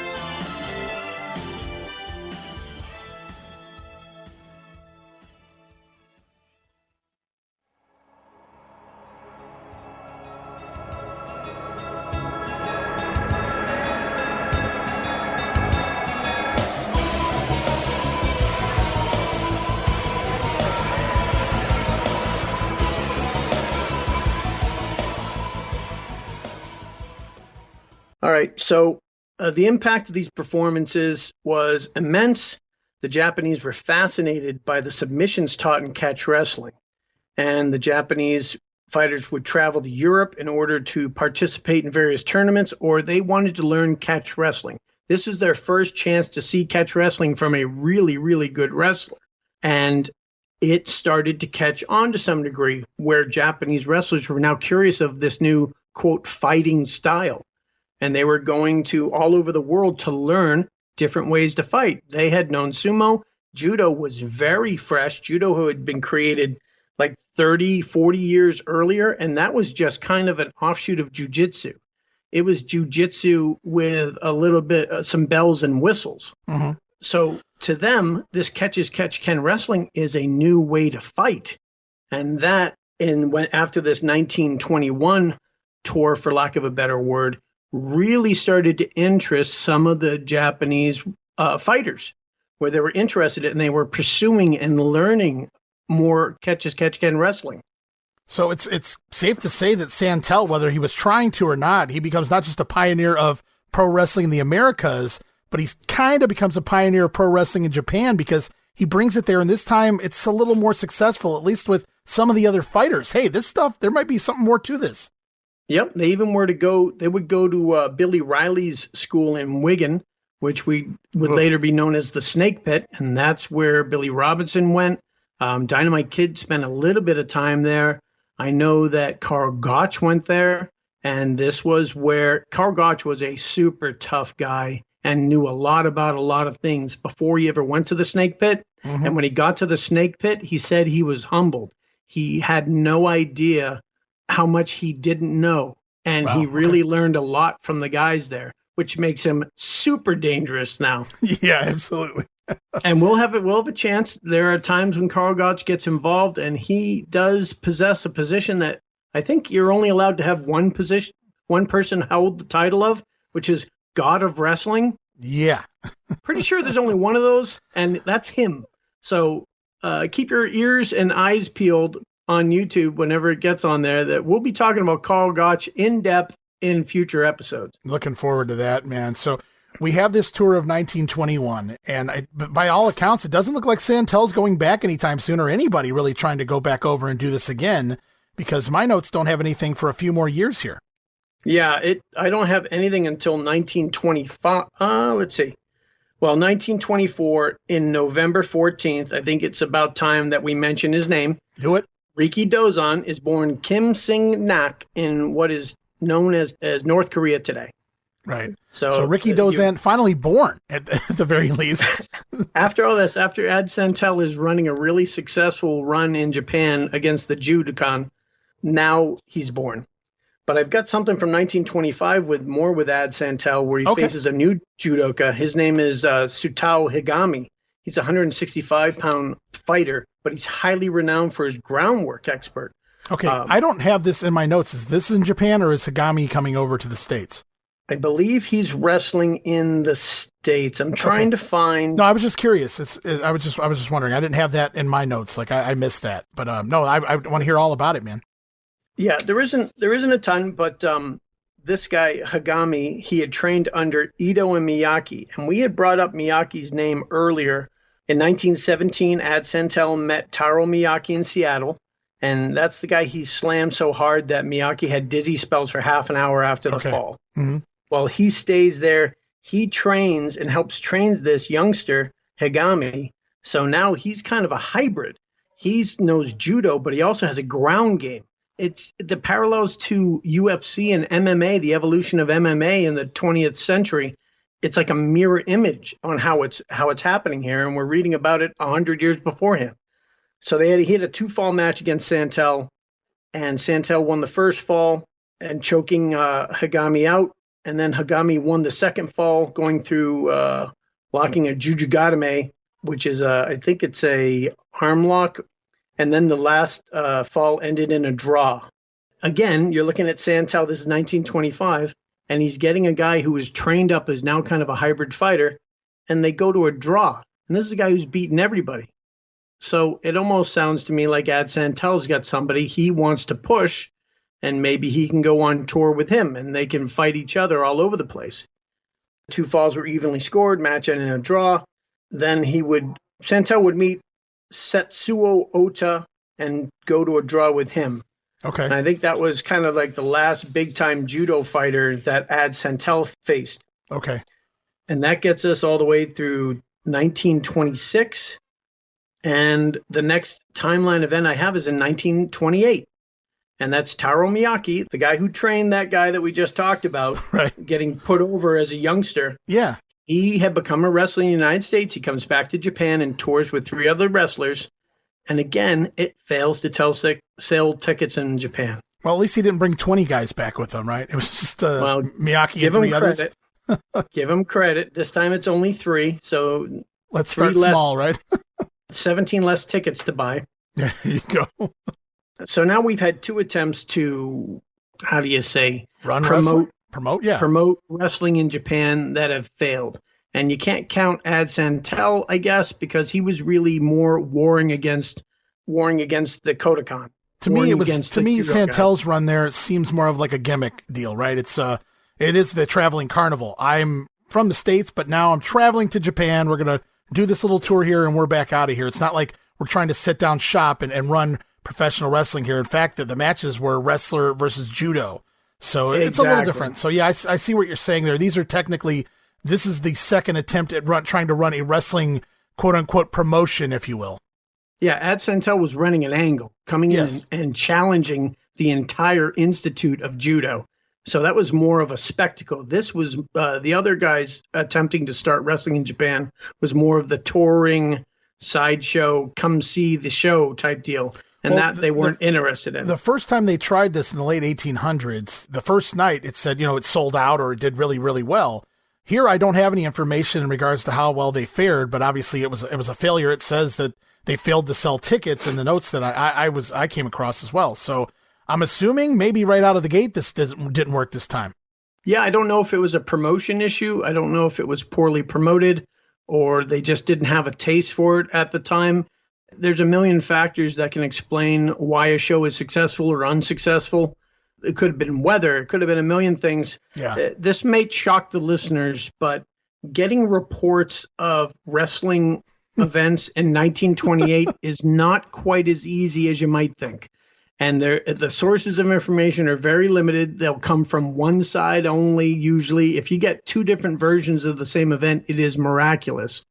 All right, so the impact of these performances was immense. The Japanese were fascinated by the submissions taught in catch wrestling, and the Japanese fighters would travel to Europe in order to participate in various tournaments, or they wanted to learn catch wrestling. This was their first chance to see catch wrestling from a really, really good wrestler, and it started to catch on to some degree, where Japanese wrestlers were now curious of this new, quote, fighting style. And they were going to all over the world to learn different ways to fight. They had known sumo. Judo was very fresh. Judo had been created like 30, 40 years earlier, and that was just kind of an offshoot of jujitsu. It was jujitsu with a little bit, some bells and whistles. Mm-hmm. So to them, this catch-as-catch-can wrestling is a new way to fight. And that, after this 1921 tour, for lack of a better word, really started to interest some of the Japanese fighters, where they were interested in and they were pursuing and learning more catch-as-catch-can wrestling. So it's safe to say that Santel, whether he was trying to or not, he becomes not just a pioneer of pro wrestling in the Americas, but he kind of becomes a pioneer of pro wrestling in Japan because he brings it there. And this time it's a little more successful, at least with some of the other fighters. Hey, this stuff, there might be something more to this. Yep, they would go to Billy Riley's school in Wigan, which would later be known as the Snake Pit, and that's where Billy Robinson went. Dynamite Kid spent a little bit of time there. I know that Karl Gotch went there, and this was where Karl Gotch was a super tough guy and knew a lot about a lot of things before he ever went to the Snake Pit. Mm-hmm. And when he got to the Snake Pit, he said he was humbled. He had no idea how much he didn't know. And wow, he really learned a lot from the guys there, which makes him super dangerous now. Yeah, absolutely. And we'll have a chance. There are times when Karl Gotch gets involved, and he does possess a position that I think you're only allowed to have one person hold the title of, which is God of Wrestling. Yeah. Pretty sure there's only one of those, and that's him. So keep your ears and eyes peeled on YouTube whenever it gets on there, that we'll be talking about Karl Gotch in depth in future episodes. Looking forward to that, man. So we have this tour of 1921, and by all accounts, it doesn't look like Santel's going back anytime soon, or anybody really trying to go back over and do this again. because my notes don't have anything for a few more years here. Yeah, I don't have anything until 1925. Let's see. Well, 1924, in November 14th, I think it's about time that we mention his name. Do it. RIKIDOZAN is born Kim Sing-nak in what is known as North Korea today. Right. So RIKIDOZAN finally born at the very least. After all this, after Santel is running a really successful run in Japan against the Judokan, now he's born. But I've got something from 1925 with Santel, where he faces a new judoka. His name is Sutao Higami. He's a 165-pound fighter, but he's highly renowned for his groundwork expert. Okay, I don't have this in my notes. Is this in Japan, or is Higami coming over to the States? I believe he's wrestling in the States. I'm trying to find. No, I was just curious. I was just wondering. I didn't have that in my notes. Like I missed that. But no, I want to hear all about it, man. Yeah, there isn't a ton, but this guy Higami, he had trained under Ito and Miyake, and we had brought up Miyake's name earlier. In 1917, Santel met Taro Miyake in Seattle, and that's the guy he slammed so hard that Miyake had dizzy spells for half an hour after the fall. Mm-hmm. While he stays there, he trains and helps train this youngster, Higami. So now he's kind of a hybrid. He knows judo, but he also has a ground game. It's the parallels to UFC and MMA, the evolution of MMA in the 20th century. It's like a mirror image on how it's happening here, and we're reading about it 100 years beforehand. So he had a 2-fall match against Santel, and Santel won the first fall and choking Higami out, and then Higami won the second fall, going through locking a Jujugatame, which is I think it's a arm lock. And then the last fall ended in a draw. Again, you're looking at Santel. This is 1925, and he's getting a guy who is trained up as now kind of a hybrid fighter, and they go to a draw. And this is a guy who's beaten everybody. So it almost sounds to me like Santel's got somebody he wants to push, and maybe he can go on tour with him, and they can fight each other all over the place. 2 falls were evenly scored, match ended in a draw. Then Santel would meet Setsuo Ota and go to a draw with him. Okay. And I think that was kind of like the last big-time judo fighter that Santel faced. Okay. And that gets us all the way through 1926. And the next timeline event I have is in 1928. And that's Taro Miyake, the guy who trained that guy that we just talked about, right, getting put over as a youngster. Yeah. He had become a wrestler in the United States. He comes back to Japan and tours with 3 other wrestlers. And again, it fails to sell tickets in Japan. Well, at least he didn't bring 20 guys back with him, right? It was just Miyake and 3 others. Give him credit. This time it's only 3. So let's start small, right? 17 less tickets to buy. There you go. So now we've had 2 attempts to, how do you say, promote wrestling in Japan that have failed. And you can't count Santel, I guess, because he was really more warring against the Kodokan. To me, Santel's run there seems more of like a gimmick deal, right? It is the traveling carnival. I'm from the States, but now I'm traveling to Japan. We're going to do this little tour here and we're back out of here. It's not like we're trying to sit down shop and run professional wrestling here. In fact, the matches were wrestler versus judo. So it's a little different. So yeah, I see what you're saying there. These are this is the second attempt at trying to run a wrestling quote unquote promotion, if you will. Yeah, Santel was running an angle, coming in and challenging the entire Institute of Judo. So that was more of a spectacle. This was the other guys attempting to start wrestling in Japan was more of the touring sideshow, come see the show type deal. And they weren't interested in. The first time they tried this in the late 1800s, the first night it said, it sold out or it did really, really well. Here, I don't have any information in regards to how well they fared, but obviously it was a failure. It says that they failed to sell tickets in the notes that I came across as well. So I'm assuming maybe right out of the gate, this didn't work this time. Yeah. I don't know if it was a promotion issue. I don't know if it was poorly promoted or they just didn't have a taste for it at the time. There's a million factors that can explain why a show is successful or unsuccessful. It could have been weather. It could have been a million things. Yeah. This may shock the listeners, but getting reports of wrestling events in 1928 is not quite as easy as you might think. And the sources of information are very limited. They'll come from one side only, usually. If you get two different versions of the same event, it is miraculous.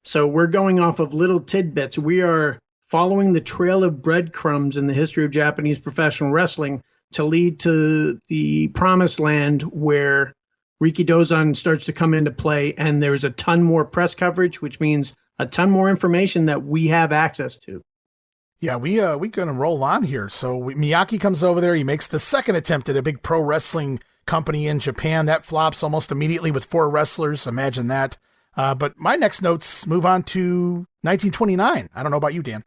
So we're going off of little tidbits. We are following the trail of breadcrumbs in the history of Japanese professional wrestling to lead to the promised land where RIKIDOZAN starts to come into play, and there's a ton more press coverage, which means a ton more information that we have access to. Yeah, we gonna roll on here. So Miyake comes over there. He makes the second attempt at a big pro wrestling company in Japan. That flops almost immediately with 4 wrestlers. Imagine that. But my next notes move on to 1929. I don't know about you, Dan.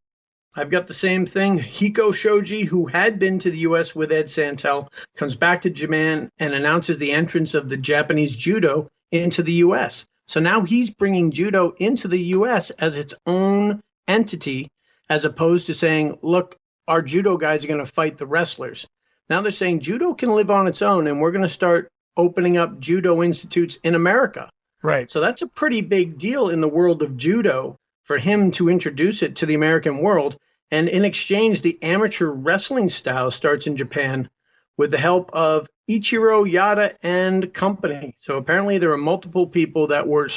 I've got the same thing. Hiko Shoji, who had been to the U.S. with Ed Santel, comes back to Japan and announces the entrance of the Japanese judo into the U.S. So now he's bringing judo into the U.S. as its own entity, as opposed to saying, look, our judo guys are going to fight the wrestlers. Now they're saying judo can live on its own, and we're going to start opening up judo institutes in America. Right. So that's a pretty big deal in the world of judo for him to introduce it to the American world. And in exchange, the amateur wrestling style starts in Japan with the help of Ichiro Yada and company. So apparently there are multiple people that were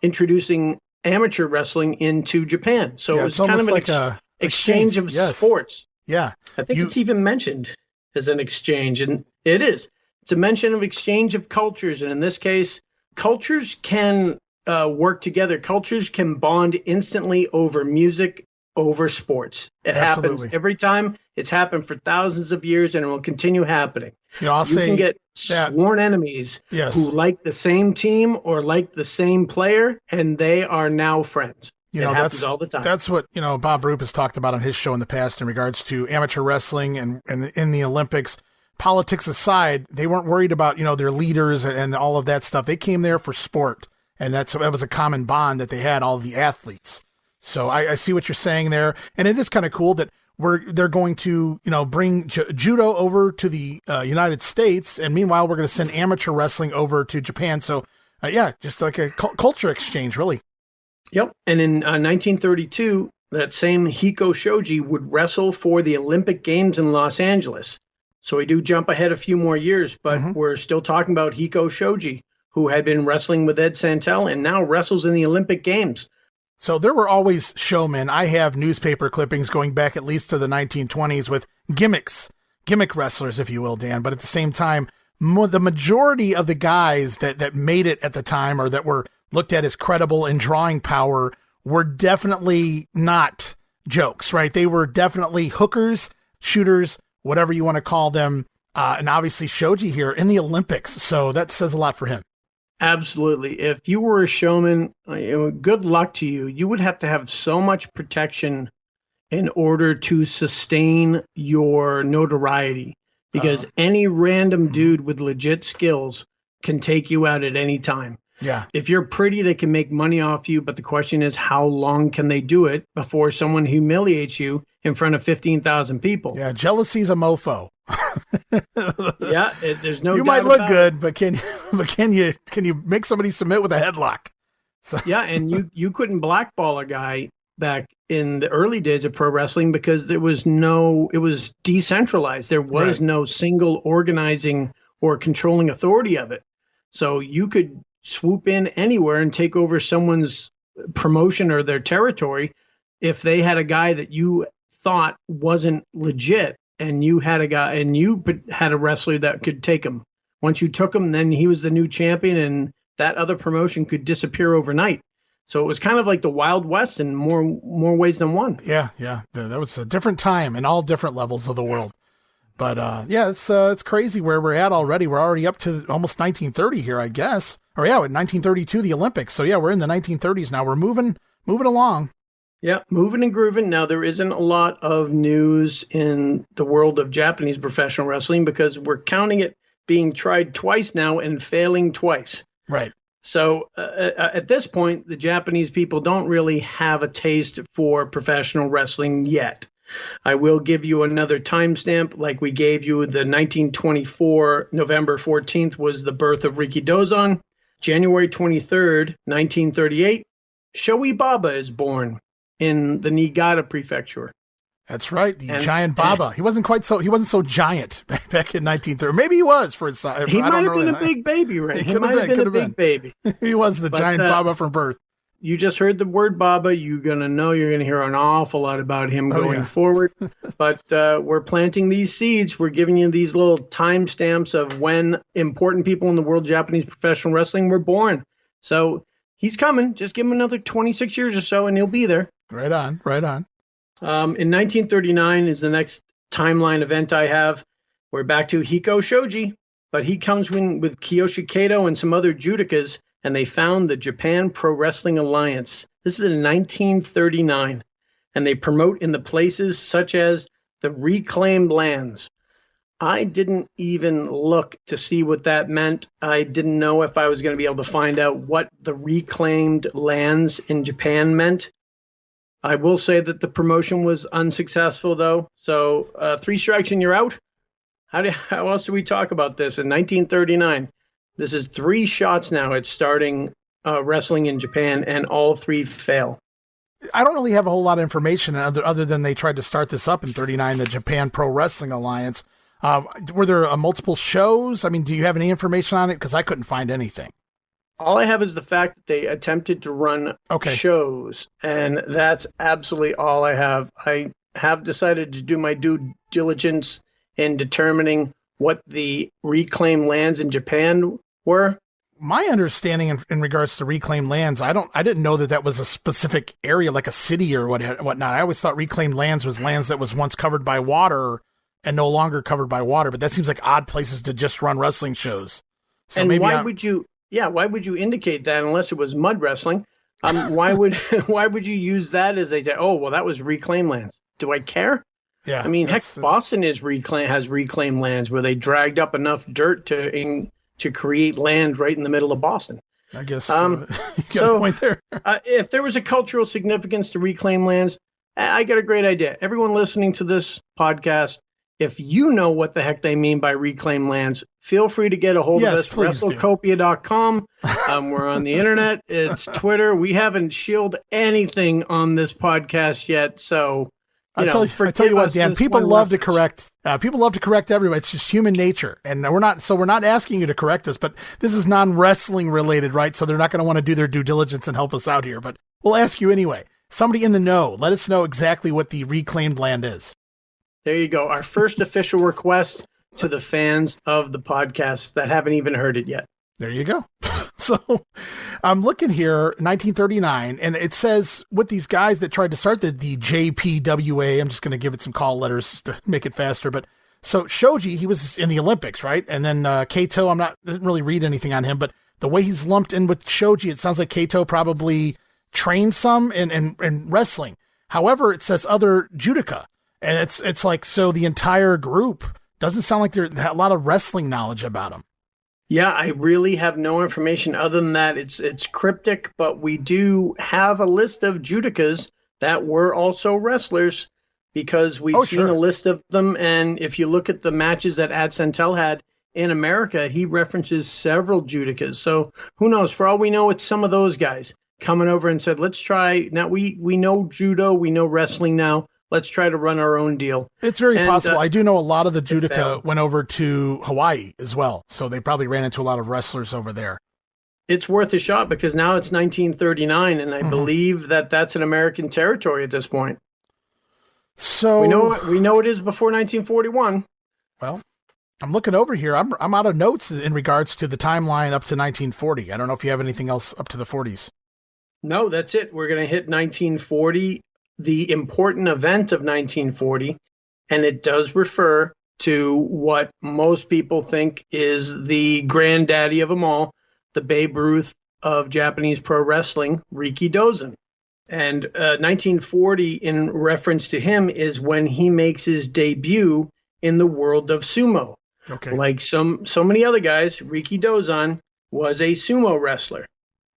introducing amateur wrestling into Japan. So yeah, it was kind of an exchange of sports. Yeah. I think it's even mentioned as an exchange, and it is. It's a mention of exchange of cultures. And in this case, cultures can work together. Cultures can bond instantly over music, over sports. It happens every time. It's happened for thousands of years, and it will continue happening. You know, you can get sworn enemies who like the same team or like the same player, and they are now friends. It happens all the time. That's what, Bob Roop has talked about on his show in the past in regards to amateur wrestling and in the Olympics. Politics aside, they weren't worried about, their leaders and all of that stuff. They came there for sport, and that was a common bond that they had, all of the athletes. So I see what you're saying there, and it is kind of cool that they're going to bring judo over to the United States, and meanwhile we're going to send amateur wrestling over to Japan. So just like a culture exchange, really. Yep. And in 1932, that same Hiko Shoji would wrestle for the Olympic Games in Los Angeles. So we do jump ahead a few more years, but we're still talking about Hiko Shoji, who had been wrestling with Ed Santel and now wrestles in the Olympic Games. So there were always showmen. I have newspaper clippings going back at least to the 1920s with gimmick wrestlers, if you will, Dan. But at the same time, the majority of the guys that made it at the time or that were looked at as credible in drawing power were definitely not jokes, right? They were definitely hookers, shooters, whatever you want to call them. And obviously Shoji here in the Olympics. So that says a lot for him. Absolutely. If you were a showman, good luck to you. You would have to have so much protection in order to sustain your notoriety, because any random dude with legit skills can take you out at any time. Yeah. If you're pretty, they can make money off you. But the question is, how long can they do it before someone humiliates you in front of 15,000 people? Yeah. Jealousy's a mofo. Yeah. There's no. You might look good, but can you make somebody submit with a headlock? So. Yeah. And you couldn't blackball a guy back in the early days of pro wrestling because it was decentralized. There was no single organizing or controlling authority of it. So you could swoop in anywhere and take over someone's promotion or their territory if they had a guy that you thought wasn't legit, and you had a wrestler that could take him. Once you took him, then he was the new champion, and that other promotion could disappear overnight. So it was kind of like the Wild West in more ways than one. Yeah. That was a different time in all different levels of the world. But it's crazy where we're at already. We're already up to almost 1930 here, I guess. Or in 1932, the Olympics. So we're in the 1930s now. We're moving along. Yeah, moving and grooving. Now, there isn't a lot of news in the world of Japanese professional wrestling because we're counting it being tried twice now and failing twice. Right. So at this point, the Japanese people don't really have a taste for professional wrestling yet. I will give you another timestamp like we gave you. The 1924, November 14th was the birth of RIKIDOZAN. January 23rd, 1938, Shoei Baba is born in the Niigata prefecture. That's right, the giant Baba. He wasn't so giant back in 1930. Maybe he was for his size. He might have been a big baby, right? He might have been a big baby. He was the giant Baba from birth. You just heard the word Baba. You're going to hear an awful lot about him going forward. But we're planting these seeds. We're giving you these little timestamps of when important people in the world of Japanese professional wrestling were born. So he's coming. Just give him another 26 years or so, and he'll be there. Right on. In 1939 is the next timeline event I have. We're back to Hiko Shoji, but he comes with Kiyoshi Kato and some other judokas, and they found the Japan Pro Wrestling Alliance. This is in 1939, and they promote in the places such as the reclaimed lands. I didn't even look to see what that meant. I didn't know if I was going to be able to find out what the reclaimed lands in Japan meant. I will say that the promotion was unsuccessful, though. So 3 strikes and you're out. How else do we talk about this? In 1939, this is 3 shots now at starting wrestling in Japan, and all 3 fail. I don't really have a whole lot of information other than they tried to start this up in 39, the Japan Pro Wrestling Alliance. Were there multiple shows? I mean, do you have any information on it? Because I couldn't find anything. All I have is the fact that they attempted to run shows, and that's absolutely all I have. I have decided to do my due diligence in determining what the reclaimed lands in Japan were. My understanding in regards to reclaimed lands, I didn't know that was a specific area, like a city or whatnot. I always thought reclaimed lands was lands that was once covered by water and no longer covered by water. But that seems like odd places to just run wrestling shows. So and why would you indicate that unless it was mud wrestling? Why would you use that as that was reclaimed lands? Do I care? Yeah. I mean, heck, Boston has reclaimed lands where they dragged up enough dirt to create land right in the middle of Boston. I guess you got a point there. If there was a cultural significance to reclaim lands, I got a great idea. Everyone listening to this podcast, if you know what the heck they mean by reclaimed lands, feel free to get a hold of us, WrestleCopia.com. We're on the internet. It's Twitter. We haven't shielded anything on this podcast yet, so I tell you what, Dan. People love to correct everybody. It's just human nature, and we're not asking you to correct us, but this is non-wrestling related, right? So they're not going to want to do their due diligence and help us out here. But we'll ask you anyway. Somebody in the know, let us know exactly what the reclaimed land is. There you go. Our first official request to the fans of the podcast that haven't even heard it yet. There you go. So I'm looking here, 1939, and it says with these guys that tried to start the JPWA, I'm just going to give it some call letters to make it faster. But so Shoji, he was in the Olympics, right? And then Kato, didn't really read anything on him, but the way he's lumped in with Shoji, it sounds like Kato probably trained some in wrestling. However, it says other judoka. And it's like, so the entire group doesn't sound like there's a lot of wrestling knowledge about them. Yeah, I really have no information other than that. It's cryptic, but we do have a list of judokas that were also wrestlers because we've seen a list of them. And if you look at the matches that Santel had in America, he references several judokas. So who knows? For all we know, it's some of those guys coming over and said, let's try. Now we know judo, we know wrestling now. Let's try to run our own deal. It's very possible. I do know a lot of the judoka went over to Hawaii as well. So they probably ran into a lot of wrestlers over there. It's worth a shot because now it's 1939, and I believe that that's an American territory at this point. So we know it is before 1941. Well, I'm looking over here. I'm out of notes in regards to the timeline up to 1940. I don't know if you have anything else up to the 40s. No, that's it. We're going to hit 1940. The important event of 1940, and it does refer to what most people think is the granddaddy of them all, the Babe Ruth of Japanese pro wrestling, RIKIDOZAN. And 1940, in reference to him, is when he makes his debut in the world of sumo. Okay. Like so many other guys, RIKIDOZAN was a sumo wrestler.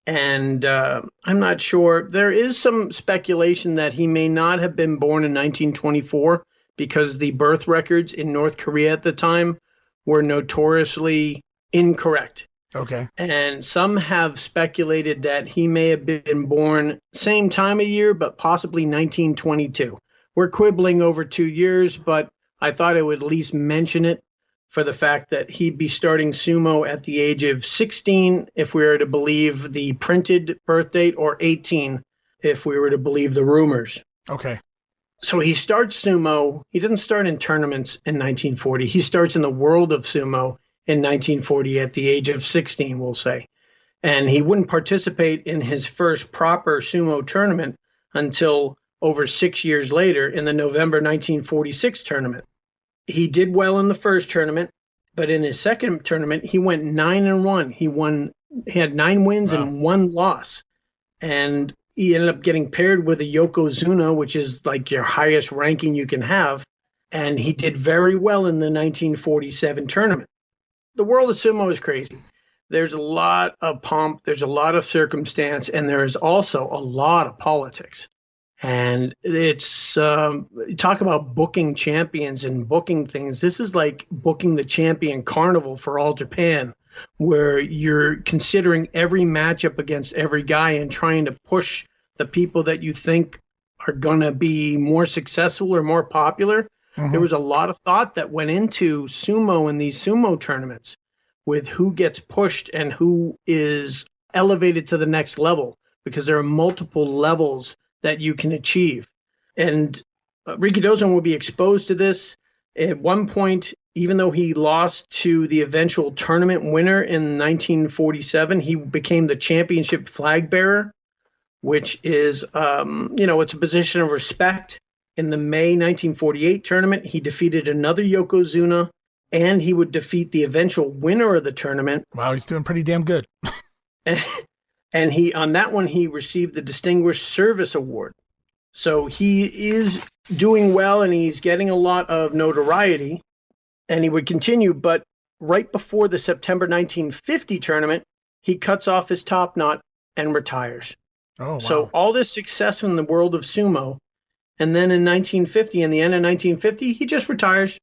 And I'm not sure. There is some speculation that he may not have been born in 1924 because the birth records in North Korea at the time were notoriously incorrect. Okay. And some have speculated that he may have been born same time of year, but possibly 1922. we're quibbling over 2 years, but I thought I would at least mention it for the fact that he'd be starting sumo at the age of 16 if we were to believe the printed birth date, or 18 if we were to believe the rumors. Okay. So he starts sumo. He doesn't start in tournaments in 1940. He starts in the world of sumo in 1940 at the age of 16, we'll say. And he wouldn't participate in his first proper sumo tournament until over 6 years later in the November 1946 tournament. He did well in the first tournament, but in his second tournament, he went 9-1. He had 9 wins and 1 loss. And he ended up getting paired with a yokozuna, which is like your highest ranking you can have. And he did very well in the 1947 tournament. The world of sumo is crazy. There's a lot of pomp, there's a lot of circumstance, and there is also a lot of politics. And it's, talk about booking champions and booking things. This is like booking the champion carnival for all Japan, where you're considering every matchup against every guy and trying to push the people that you think are going to be more successful or more popular. Mm-hmm. There was a lot of thought that went into sumo and these sumo tournaments with who gets pushed and who is elevated to the next level, because there are multiple levels that you can achieve. And RIKIDOZAN will be exposed to this. At one point, even though he lost to the eventual tournament winner in 1947, he became the championship flag bearer, which is, it's a position of respect. In the May 1948 tournament, he defeated another yokozuna, and he would defeat the eventual winner of the tournament. Wow, he's doing pretty damn good. And on that one, he received the Distinguished Service Award. So he is doing well, and he's getting a lot of notoriety, and he would continue. But right before the September 1950 tournament, he cuts off his top knot and retires. Oh, wow. So all this success in the world of sumo, and then in 1950, in the end of 1950, he just retires.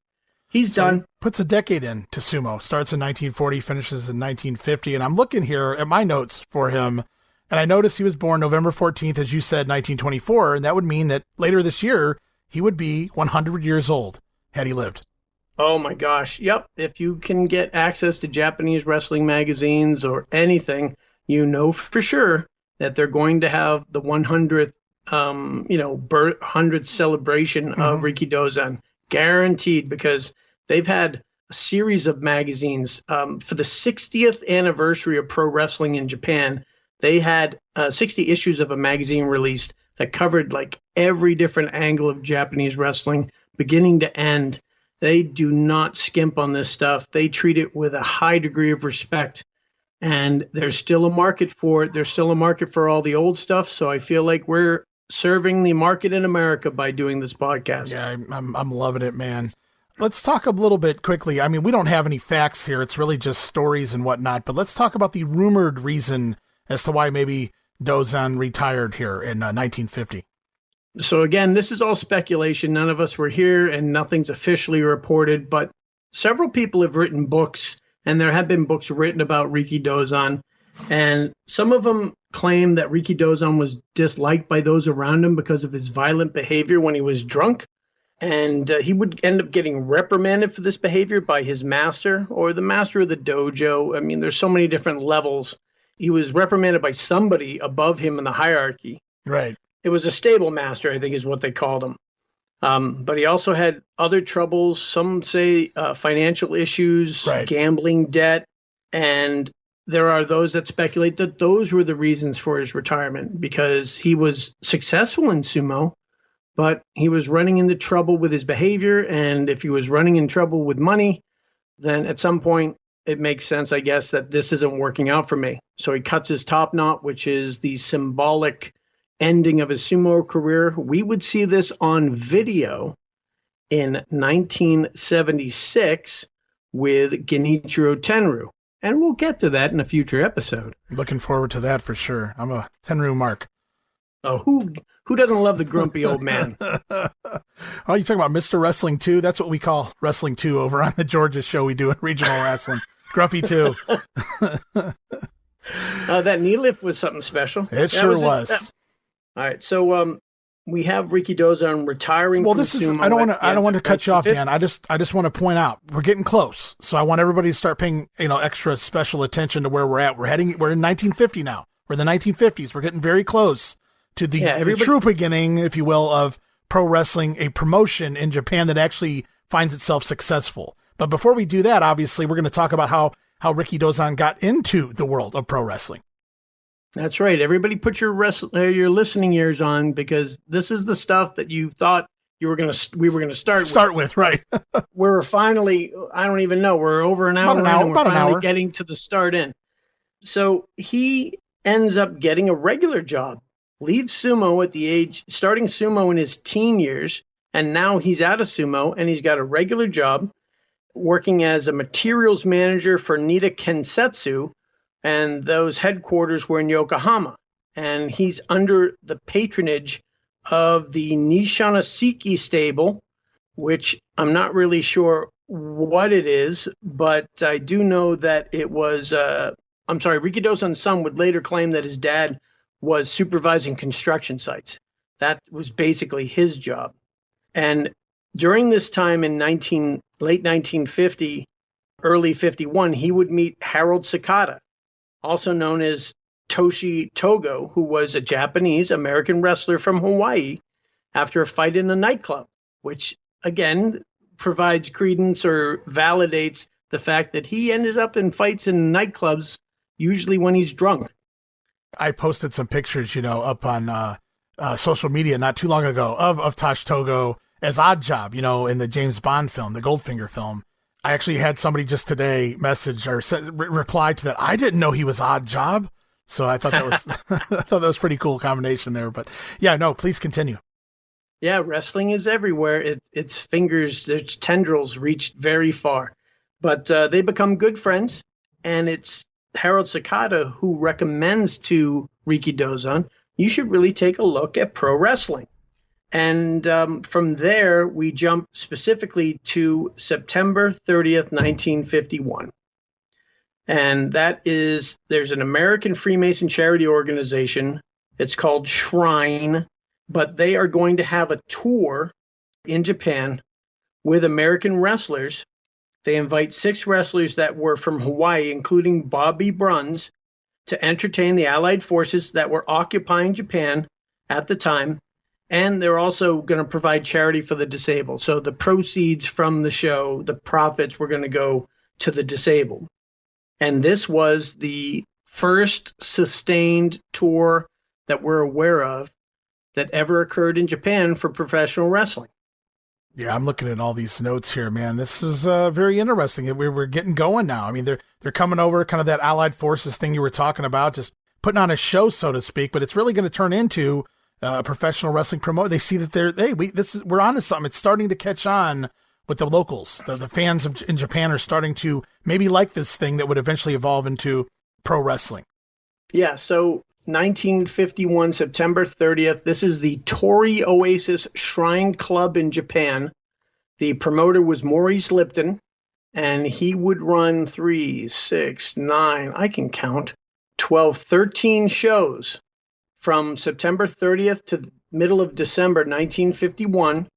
He's done. He puts a decade into sumo. Starts in 1940, finishes in 1950. And I'm looking here at my notes for him, and I noticed he was born November 14th, as you said, 1924. And that would mean that later this year, he would be 100 years old had he lived. Oh, my gosh. Yep. If you can get access to Japanese wrestling magazines or anything, you know for sure that they're going to have the 100th, 100th celebration of RIKIDOZAN. Guaranteed, because they've had a series of magazines for the 60th anniversary of pro wrestling in Japan. They had 60 issues of a magazine released that covered like every different angle of Japanese wrestling, beginning to end. They do not skimp on this stuff. They treat it with a high degree of respect, and there's still a market for it. There's still a market for all the old stuff. So I feel like we're serving the market in America by doing this podcast. Yeah, I'm loving it, man. Let's talk a little bit quickly. I mean, we don't have any facts here. It's really just stories and whatnot, but let's talk about the rumored reason as to why maybe Dozan retired here in 1950. So again, this is all speculation. None of us were here and nothing's officially reported, but several people have written books, and there have been books written about RIKIDOZAN, and some of them claim that RIKIDOZAN was disliked by those around him because of his violent behavior when he was drunk. And he would end up getting reprimanded for this behavior by his master or the master of the dojo. I mean, there's so many different levels. He was reprimanded by somebody above him in the hierarchy. Right. It was a stable master, I think is what they called him. But he also had other troubles. Some say financial issues, right, gambling debt, and there are those that speculate that those were the reasons for his retirement, because he was successful in sumo, but he was running into trouble with his behavior. And if he was running in trouble with money, then at some point it makes sense, I guess, that this isn't working out for me. So he cuts his top knot, which is the symbolic ending of his sumo career. We would see this on video in 1976 with Genichiro Tenryu. And we'll get to that in a future episode. Looking forward to that for sure. I'm a Tenryu mark. Oh, who doesn't love the grumpy old man? Oh, you talking about Mr. Wrestling 2? That's what we call Wrestling 2 over on the Georgia show we do in regional wrestling. Grumpy 2. That knee lift was something special. It sure was. All right. So we have RIKIDOZAN retiring. Well, from this is, sumo I don't at want to the cut you off, 1950s. Dan. I just want to point out we're getting close. So I want everybody to start paying, extra special attention to where we're at. We're in 1950 now. We're in the 1950s. We're getting very close to the true beginning, if you will, of pro wrestling, a promotion in Japan that actually finds itself successful. But before we do that, obviously, we're going to talk about how RIKIDOZAN got into the world of pro wrestling. That's right. Everybody put your listening ears on, because this is the stuff that you thought we were going to start with. Right. We're finally, I don't even know, we're over an hour in, and we're finally getting to the start in. So he ends up getting a regular job, leaves sumo starting sumo in his teen years, and now he's out of sumo and he's got a regular job working as a materials manager for Nita Kensetsu, and those headquarters were in Yokohama. And he's under the patronage of the Nishanaseki stable, which I'm not really sure what it is, but I do know that it was, RIKIDOZAN's son would later claim that his dad was supervising construction sites. That was basically his job. And during this time in late 1950, early 51, he would meet Harold Sakata, also known as Toshi Togo, who was a Japanese-American wrestler from Hawaii, after a fight in a nightclub, which, again, provides credence or validates the fact that he ended up in fights in nightclubs, usually when he's drunk. I posted some pictures, up on social media not too long ago of Tosh Togo as Oddjob, in the James Bond film, the Goldfinger film. I actually had somebody just today message or reply to that. I didn't know he was Oddjob. So I thought that was pretty cool combination there. But yeah, no, please continue. Yeah, wrestling is everywhere. Its fingers, its tendrils reach very far. But they become good friends, and it's Harold Sakata who recommends to RIKIDOZAN, you should really take a look at pro wrestling. And from there, we jump specifically to September 30th, 1951. And there's an American Freemason charity organization. It's called Shrine, but they are going to have a tour in Japan with American wrestlers. They invite 6 wrestlers that were from Hawaii, including Bobby Bruns, to entertain the Allied forces that were occupying Japan at the time. And they're also going to provide charity for the disabled. So the proceeds from the show, the profits, were going to go to the disabled. And this was the first sustained tour that we're aware of that ever occurred in Japan for professional wrestling. Yeah, I'm looking at all these notes here, man. This is very interesting. We're getting going now. I mean, they're coming over, kind of that Allied forces thing you were talking about, just putting on a show, so to speak. But it's really going to turn into professional wrestling promote. They see that we're onto something. It's starting to catch on with the locals. The fans in Japan are starting to maybe like this thing that would eventually evolve into pro wrestling. Yeah. So 1951, September 30th. This is the Torii Oasis Shrine Club in Japan. The promoter was Maurice Lipton, and he would run 3, 6, 9, I can count, 12, 13 shows from September 30th to the middle of December 1951,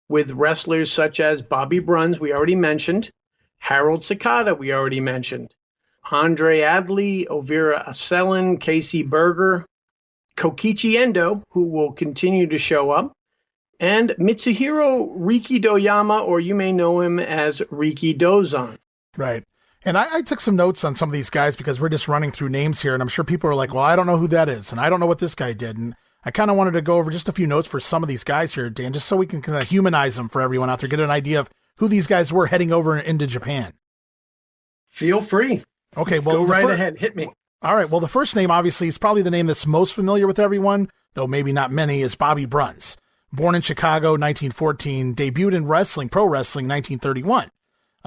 with wrestlers such as Bobby Bruns, we already mentioned, Harold Sakata, we already mentioned, Andre Adley, Ovira Aselin, Casey Berger, Kokichi Endo, who will continue to show up, and Mitsuhiro Rikidoyama, or you may know him as RIKIDOZAN. Right. And I took some notes on some of these guys because we're just running through names here, and I'm sure people are like, well, I don't know who that is, and I don't know what this guy did. And I kind of wanted to go over just a few notes for some of these guys here, Dan, just so we can kind of humanize them for everyone out there, get an idea of who these guys were heading over into Japan. Feel free. Okay, well, go right ahead. Hit me. All right. Well, the first name, obviously, is probably the name that's most familiar with everyone, though maybe not many, is Bobby Bruns. Born in Chicago, 1914, debuted in pro wrestling, 1931.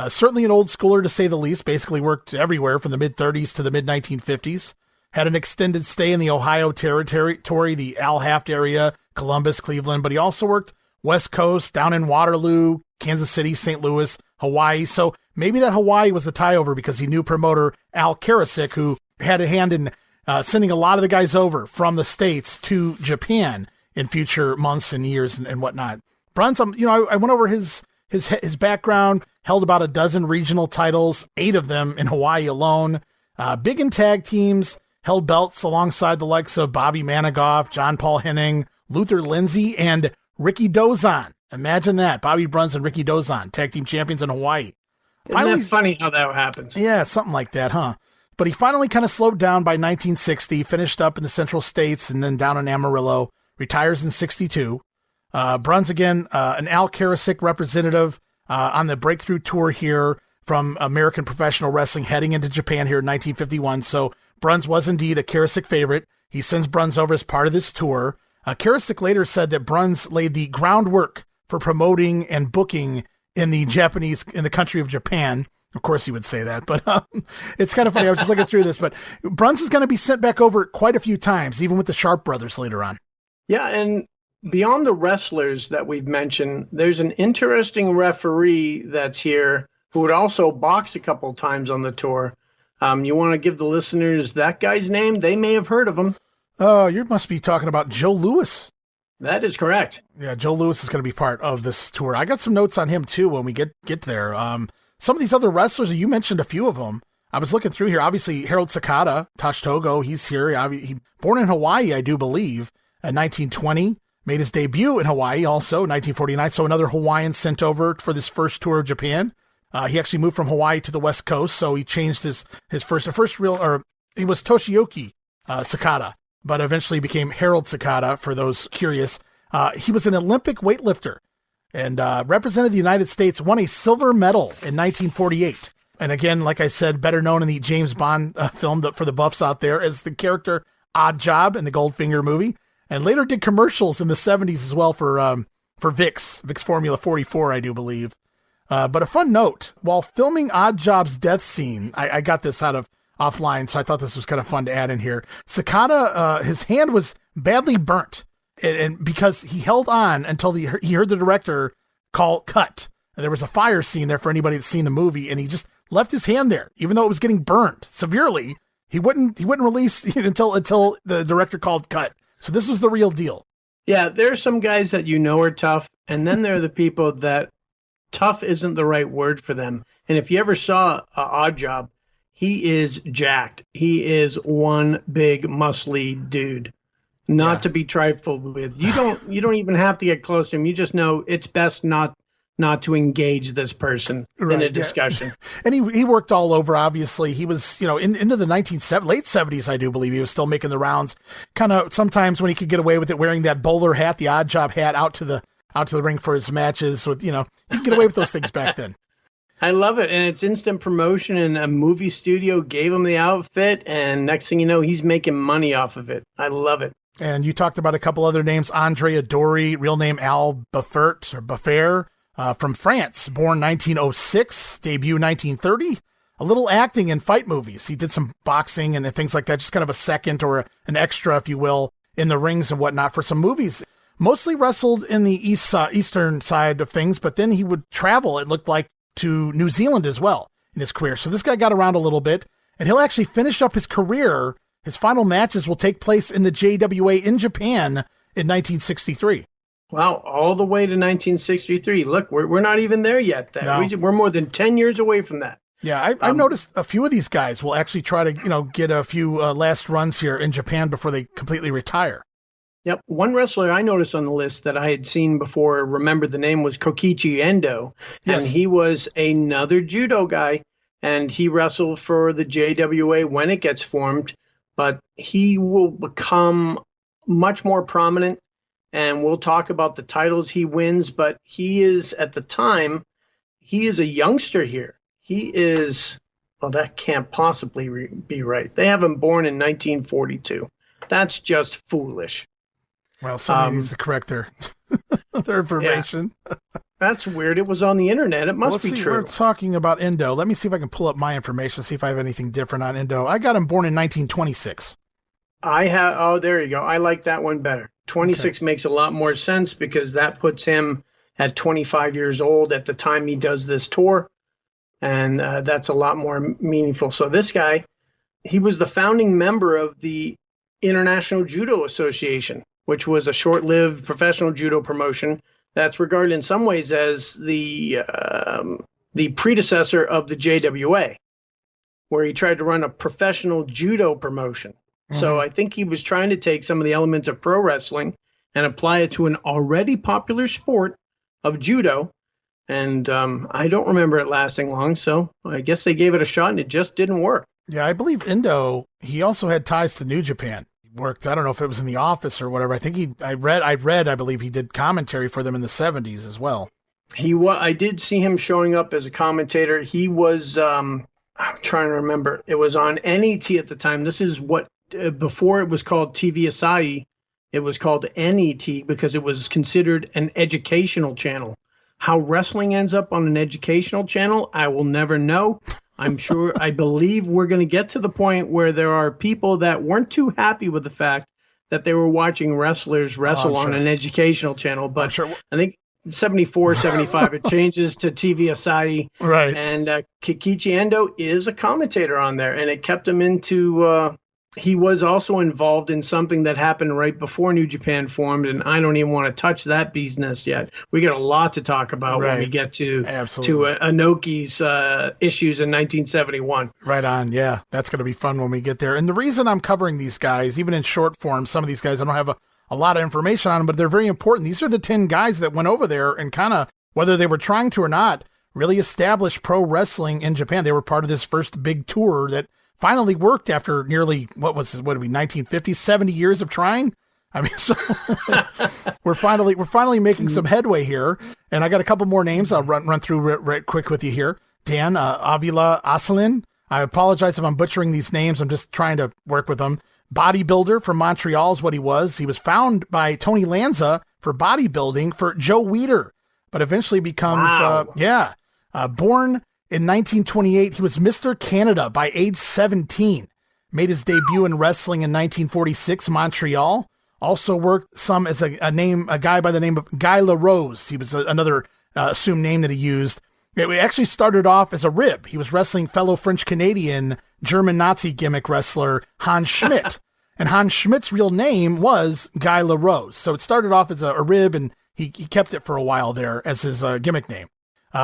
Certainly an old schooler, to say the least, basically worked everywhere from the mid-30s to the mid-1950s. Had an extended stay in the Ohio territory, the Al Haft area, Columbus, Cleveland, but he also worked West Coast, down in Waterloo, Kansas City, St. Louis, Hawaii. So maybe that Hawaii was the tie over because he knew promoter Al Karasick, who had a hand in sending a lot of the guys over from the States to Japan in future months and years and whatnot. Bruns, I went over his background, held about a dozen regional titles, 8 of them in Hawaii alone, big in tag teams, held belts alongside the likes of Bobby Manigoff, John Paul Henning, Luther Lindsay, and RIKIDOZAN. Imagine that. Bobby Bruns and RIKIDOZAN, tag team champions in Hawaii. Isn't that funny how that happens? Yeah, something like that, huh? But he finally kind of slowed down by 1960, finished up in the Central States and then down in Amarillo, retires in 62. Bruns, again, an Al Karasick representative on the Breakthrough Tour here from American Professional Wrestling heading into Japan here in 1951. So Bruns was indeed a Karasick favorite. He sends Bruns over as part of this tour. Karasick later said that Bruns laid the groundwork for promoting and booking in the country of Japan. Of course he would say that, but it's kind of funny. I was just looking through this, but Bruns is going to be sent back over quite a few times, even with the Sharp brothers later on. Yeah, and beyond the wrestlers that we've mentioned, there's an interesting referee that's here who would also box a couple times on the tour. You want to give the listeners that guy's name? They may have heard of him. Oh, you must be talking about Joe Louis. That is correct. Yeah, Joe Louis is going to be part of this tour. I got some notes on him, too, when we get there. Some of these other wrestlers, you mentioned a few of them. I was looking through here. Obviously, Harold Sakata, Tosh Togo, he's here. He born in Hawaii, I do believe, in 1920. Made his debut in Hawaii also, 1949. So another Hawaiian sent over for this first tour of Japan. He actually moved from Hawaii to the West Coast, so he changed he was Toshioki Sakata, but eventually became Harold Sakata for those curious. He was an Olympic weightlifter and represented the United States, won a silver medal in 1948. And again, like I said, better known in the James Bond film for the buffs out there as the character Oddjob in the Goldfinger movie, and later did commercials in the 70s as well for Vicks Formula 44, I do believe. But a fun note, while filming Oddjob's death scene, I got this offline, so I thought this was kind of fun to add in here. Sakata, his hand was badly burnt, and because he held on until he heard the director call cut. And there was a fire scene there for anybody that's seen the movie, and he just left his hand there, even though it was getting burned severely. He wouldn't release until the director called cut. So this was the real deal. Yeah, there's some guys that are tough, and then there are the people that tough isn't the right word for them. And if you ever saw Oddjob, he is jacked. He is one big muscly dude, not to be trifled with. You don't even have to get close to him. You just know it's best not to engage this person in a discussion. Yeah. And he worked all over, obviously. He was, into the late 70s, I do believe. He was still making the rounds. Kind of sometimes when he could get away with it, wearing that bowler hat, the Oddjob hat, out to the ring for his matches. With, you could get away with those things back then. I love it. And it's instant promotion, and a movie studio gave him the outfit, and next thing you know, he's making money off of it. I love it. And you talked about a couple other names, Andre Adori, real name Al Baffaire, from France, born 1906, debut 1930, a little acting in fight movies. He did some boxing and things like that, just kind of a second or an extra, if you will, in the rings and whatnot for some movies. Mostly wrestled in the eastern side of things, but then he would travel, it looked like, to New Zealand as well in his career. So this guy got around a little bit, and he'll actually finish up his career. His final matches will take place in the JWA in Japan in 1963. Wow, all the way to 1963. Look, we're not even there yet. No. We're more than 10 years away from that. Yeah, I've noticed a few of these guys will actually try to, get a few last runs here in Japan before they completely retire. Yep. One wrestler I noticed on the list that I had seen before, remember the name, was Kokichi Endo. Yes. And he was another judo guy, and he wrestled for the JWA when it gets formed, but he will become much more prominent, and we'll talk about the titles he wins, but he is, at the time, he is a youngster here. He is, well, that can't possibly be right. They have him born in 1942. That's just foolish. Well, somebody needs to correct their information. Yeah. That's weird. It was on the internet. It must be true. We're talking about Endo. Let me see if I can pull up my information, see if I have anything different on Endo. I got him born in 1926. There you go. I like that one better. 26 makes a lot more sense because that puts him at 25 years old at the time he does this tour. And that's a lot more meaningful. So this guy, he was the founding member of the International Judo Association. which was a short-lived professional judo promotion that's regarded in some ways as the predecessor of the JWA, where he tried to run a professional judo promotion. Mm-hmm. So I think he was trying to take some of the elements of pro wrestling and apply it to an already popular sport of judo. And I don't remember it lasting long, so I guess they gave it a shot and it just didn't work. Yeah, I believe Endo, he also had ties to New Japan. He worked, I don't know if it was in the office or whatever. I think I believe he did commentary for them in the 70s as well. I did see him showing up as a commentator. He was, I'm trying to remember, it was on NET at the time. This is what, before it was called TV Asahi, it was called NET because it was considered an educational channel. How wrestling ends up on an educational channel, I will never know. I believe we're going to get to the point where there are people that weren't too happy with the fact that they were watching wrestlers wrestle on an educational channel. But I think 74, 75, it changes to TV Asahi. Right. And Kokichi Endo is a commentator on there, and it kept him into he was also involved in something that happened right before New Japan formed, and I don't even want to touch that bee's nest yet. We got a lot to talk about when we get to Inoki's issues in 1971. Right on, yeah. That's going to be fun when we get there. And the reason I'm covering these guys, even in short form, some of these guys, I don't have a lot of information on them, but they're very important. These are the 10 guys that went over there and kind of, whether they were trying to or not, really established pro wrestling in Japan. They were part of this first big tour that finally worked after nearly, 1950, 70 years of trying? I mean, so we're finally making some headway here. And I got a couple more names I'll run through right quick with you here. Dan, Avila Asalin. I apologize if I'm butchering these names. I'm just trying to work with them. Bodybuilder from Montreal is what he was. He was found by Tony Lanza for bodybuilding for Joe Weider, but eventually becomes, born in 1928, he was Mr. Canada by age 17. Made his debut in wrestling in 1946, Montreal. Also worked some as a guy by the name of Guy LaRose. He was another assumed name that he used. It actually started off as a rib. He was wrestling fellow French-Canadian German Nazi gimmick wrestler Hans Schmidt. And Hans Schmidt's real name was Guy LaRose. So it started off as a rib, and he kept it for a while there as his gimmick name.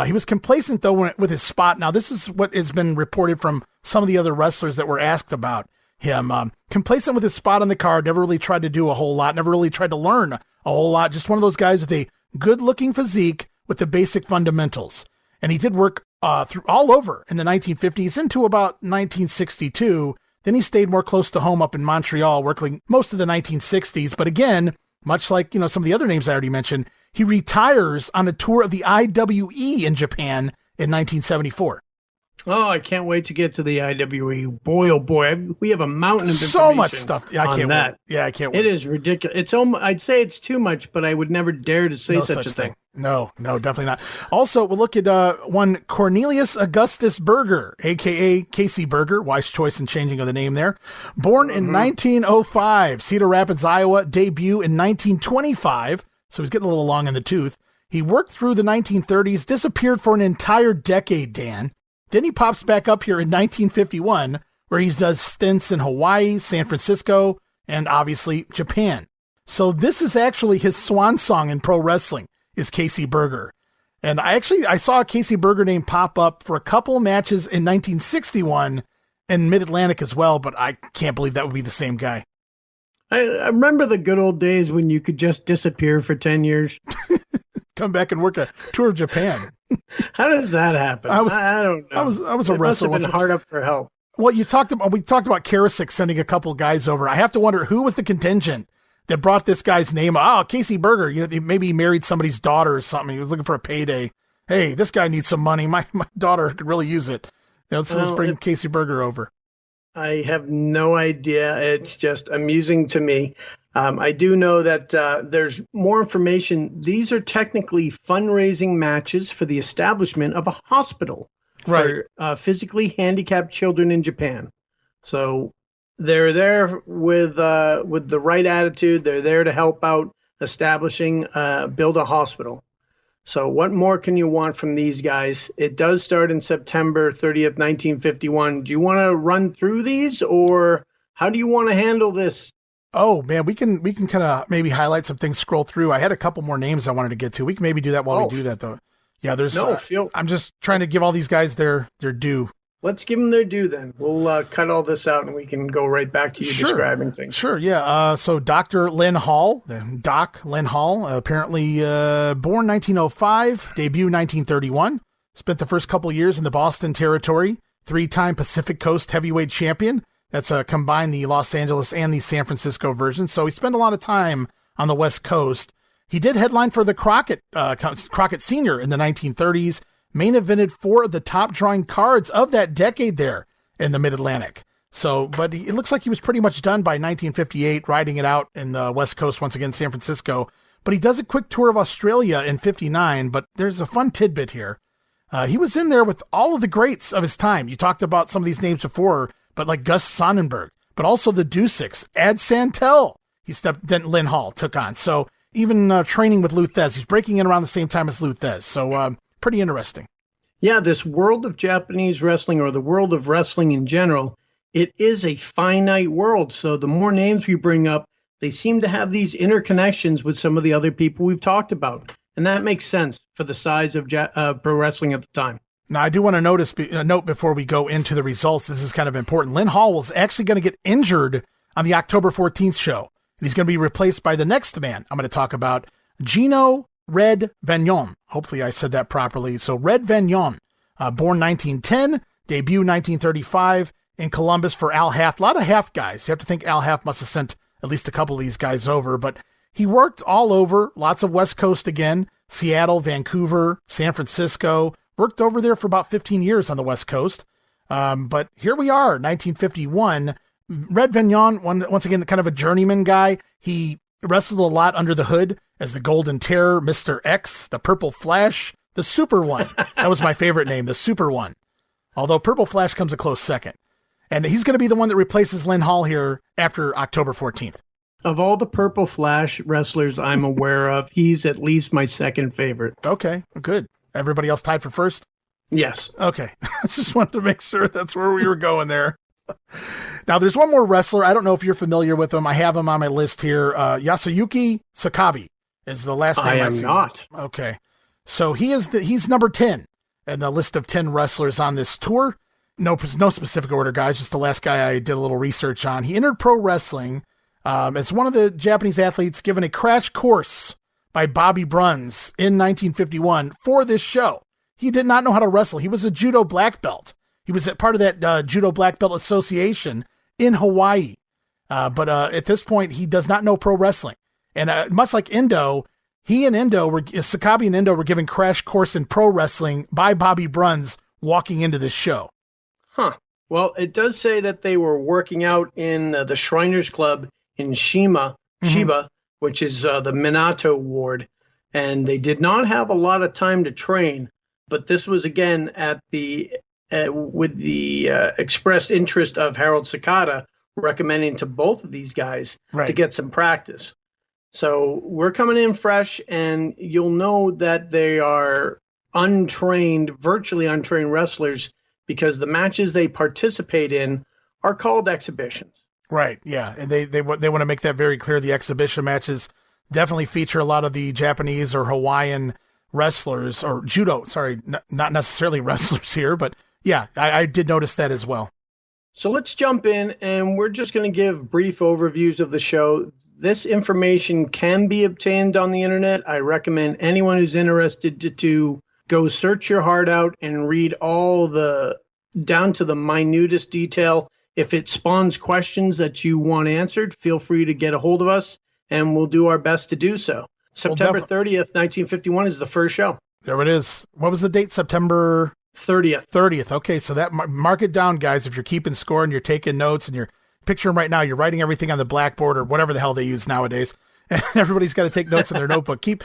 He was complacent, though, with his spot. Now, this is what has been reported from some of the other wrestlers that were asked about him. Complacent with his spot on the card, never really tried to do a whole lot, never really tried to learn a whole lot. Just one of those guys with a good-looking physique with the basic fundamentals. And he did work through all over in the 1950s into about 1962. Then he stayed more close to home up in Montreal, working most of the 1960s. But again, much like some of the other names I already mentioned, he retires on a tour of the IWE in Japan in 1974. Oh, I can't wait to get to the IWE. Boy, oh boy, we have a mountain of information. So much stuff. Yeah, I can't wait. Yeah, I can't wait. It is ridiculous. It's I'd say it's too much, but I would never dare to say such a thing. No, definitely not. Also, we'll look at one Cornelius Augustus Berger, a.k.a. Casey Berger. Wise choice in changing of the name there. Born in 1905, Cedar Rapids, Iowa. Debut in 1925. So he's getting a little long in the tooth. He worked through the 1930s, disappeared for an entire decade, Dan. Then he pops back up here in 1951, where he does stints in Hawaii, San Francisco, and obviously Japan. So this is actually his swan song in pro wrestling, is Casey Berger. And I saw a Casey Berger name pop up for a couple matches in 1961 in Mid-Atlantic as well, but I can't believe that would be the same guy. I remember the good old days when you could just disappear for 10 years. Come back and work a tour of Japan. How does that happen? I don't know. I was a wrestler. Must have been hard up for help. Well, we talked about Karasick sending a couple guys over. I have to wonder who was the contingent that brought this guy's name. Oh, Casey Berger. Maybe he married somebody's daughter or something. He was looking for a payday. Hey, this guy needs some money. My daughter could really use it. Let's bring Casey Berger over. I have no idea. It's just amusing to me. I do know that there's more information. These are technically fundraising matches for the establishment of a hospital for physically handicapped children in Japan. So they're there with the right attitude. They're there to help out establishing, build a hospital. So what more can you want from these guys? It does start in September 30th, 1951. Do you want to run through these, or how do you want to handle this? Oh man, we can kind of maybe highlight some things, scroll through. I had a couple more names I wanted to get to. We can maybe do that while we do that though. Yeah, there's I'm just trying to give all these guys their due. Let's give them their due then. We'll cut all this out and we can go right back to you describing things. Sure, yeah. So Dr. Lynn Hall, Doc Lynn Hall, apparently born 1905, debut 1931, spent the first couple years in the Boston territory, 3-time Pacific Coast heavyweight champion. That's combined the Los Angeles and the San Francisco version. So he spent a lot of time on the West Coast. He did headline for the Crockett Senior in the 1930s, main evented 4 of the top drawing cards of that decade there in the Mid-Atlantic. So, but it looks like he was pretty much done by 1958, riding it out in the West Coast, once again, San Francisco. But he does a quick tour of Australia in 59, but there's a fun tidbit here. He was in there with all of the greats of his time. You talked about some of these names before, but like Gus Sonnenberg, but also the Duseks, Ad Santel, then Lynn Hall took on. So even training with Lou Thez, he's breaking in around the same time as Lou Thez. So pretty interesting. Yeah, this world of Japanese wrestling, or the world of wrestling in general, it is a finite world. So the more names we bring up, they seem to have these interconnections with some of the other people we've talked about. And that makes sense for the size of pro wrestling at the time. Now, I do want to note before we go into the results, this is kind of important. Lynn Hall was actually going to get injured on the October 14th show. And he's going to be replaced by the next man I'm going to talk about, Gino Red Vagnon. Hopefully I said that properly. So Red Vagnon, born 1910, debut 1935 in Columbus for Al Haft. A lot of Haft guys. You have to think Al Haft must have sent at least a couple of these guys over. But he worked all over, lots of West Coast again, Seattle, Vancouver, San Francisco. Worked over there for about 15 years on the West Coast. But here we are, 1951. Red Vagnon, once again, kind of a journeyman guy. He wrestled a lot under the hood as the Golden Terror, Mr. X, the Purple Flash, the Super One. That was my favorite name, the Super One. Although Purple Flash comes a close second. And he's going to be the one that replaces Lynn Hall here after October 14th. Of all the Purple Flash wrestlers I'm aware of, he's at least my second favorite. Okay, good. Everybody else tied for first? Yes. Okay. I just wanted to make sure that's where we were going there. Now, there's one more wrestler. I don't know if you're familiar with him. I have him on my list here. Yasuyuki Sakabe is the last name I am not. Okay. So he's number 10 in the list of 10 wrestlers on this tour. No specific order, guys. Just the last guy I did a little research on. He entered pro wrestling as one of the Japanese athletes given a crash course by Bobby Bruns in 1951 for this show. He did not know how to wrestle. He was a judo black belt. He was a part of that judo black belt association in Hawaii. But at this point, he does not know pro wrestling. And much like Endo, Sakabe and Endo were given crash course in pro wrestling by Bobby Bruns walking into this show. Huh. Well, it does say that they were working out in the Shriners Club in Shiba, which is the Minato ward, and they did not have a lot of time to train. But this was again at with the expressed interest of Harold Sakata, recommending to both of these guys to get some practice. So we're coming in fresh, and you'll know that they are virtually untrained wrestlers, because the matches they participate in are called exhibitions. Right, yeah, and they want to make that very clear. The exhibition matches definitely feature a lot of the Japanese or Hawaiian wrestlers, or judo, not necessarily wrestlers here, but yeah, I did notice that as well. So let's jump in, and we're just going to give brief overviews of the show. This information can be obtained on the internet. I recommend anyone who's interested to go search your heart out and read all down to the minutest detail. If it spawns questions that you want answered, feel free to get a hold of us, and we'll do our best to do so. September 30th, 1951 is the first show. There it is. What was the date? September 30th. 30th. Okay, so that mark it down, guys. If you're keeping score and you're taking notes and you're picturing right now, you're writing everything on the blackboard or whatever the hell they use nowadays. Everybody's got to take notes in their notebook. Keep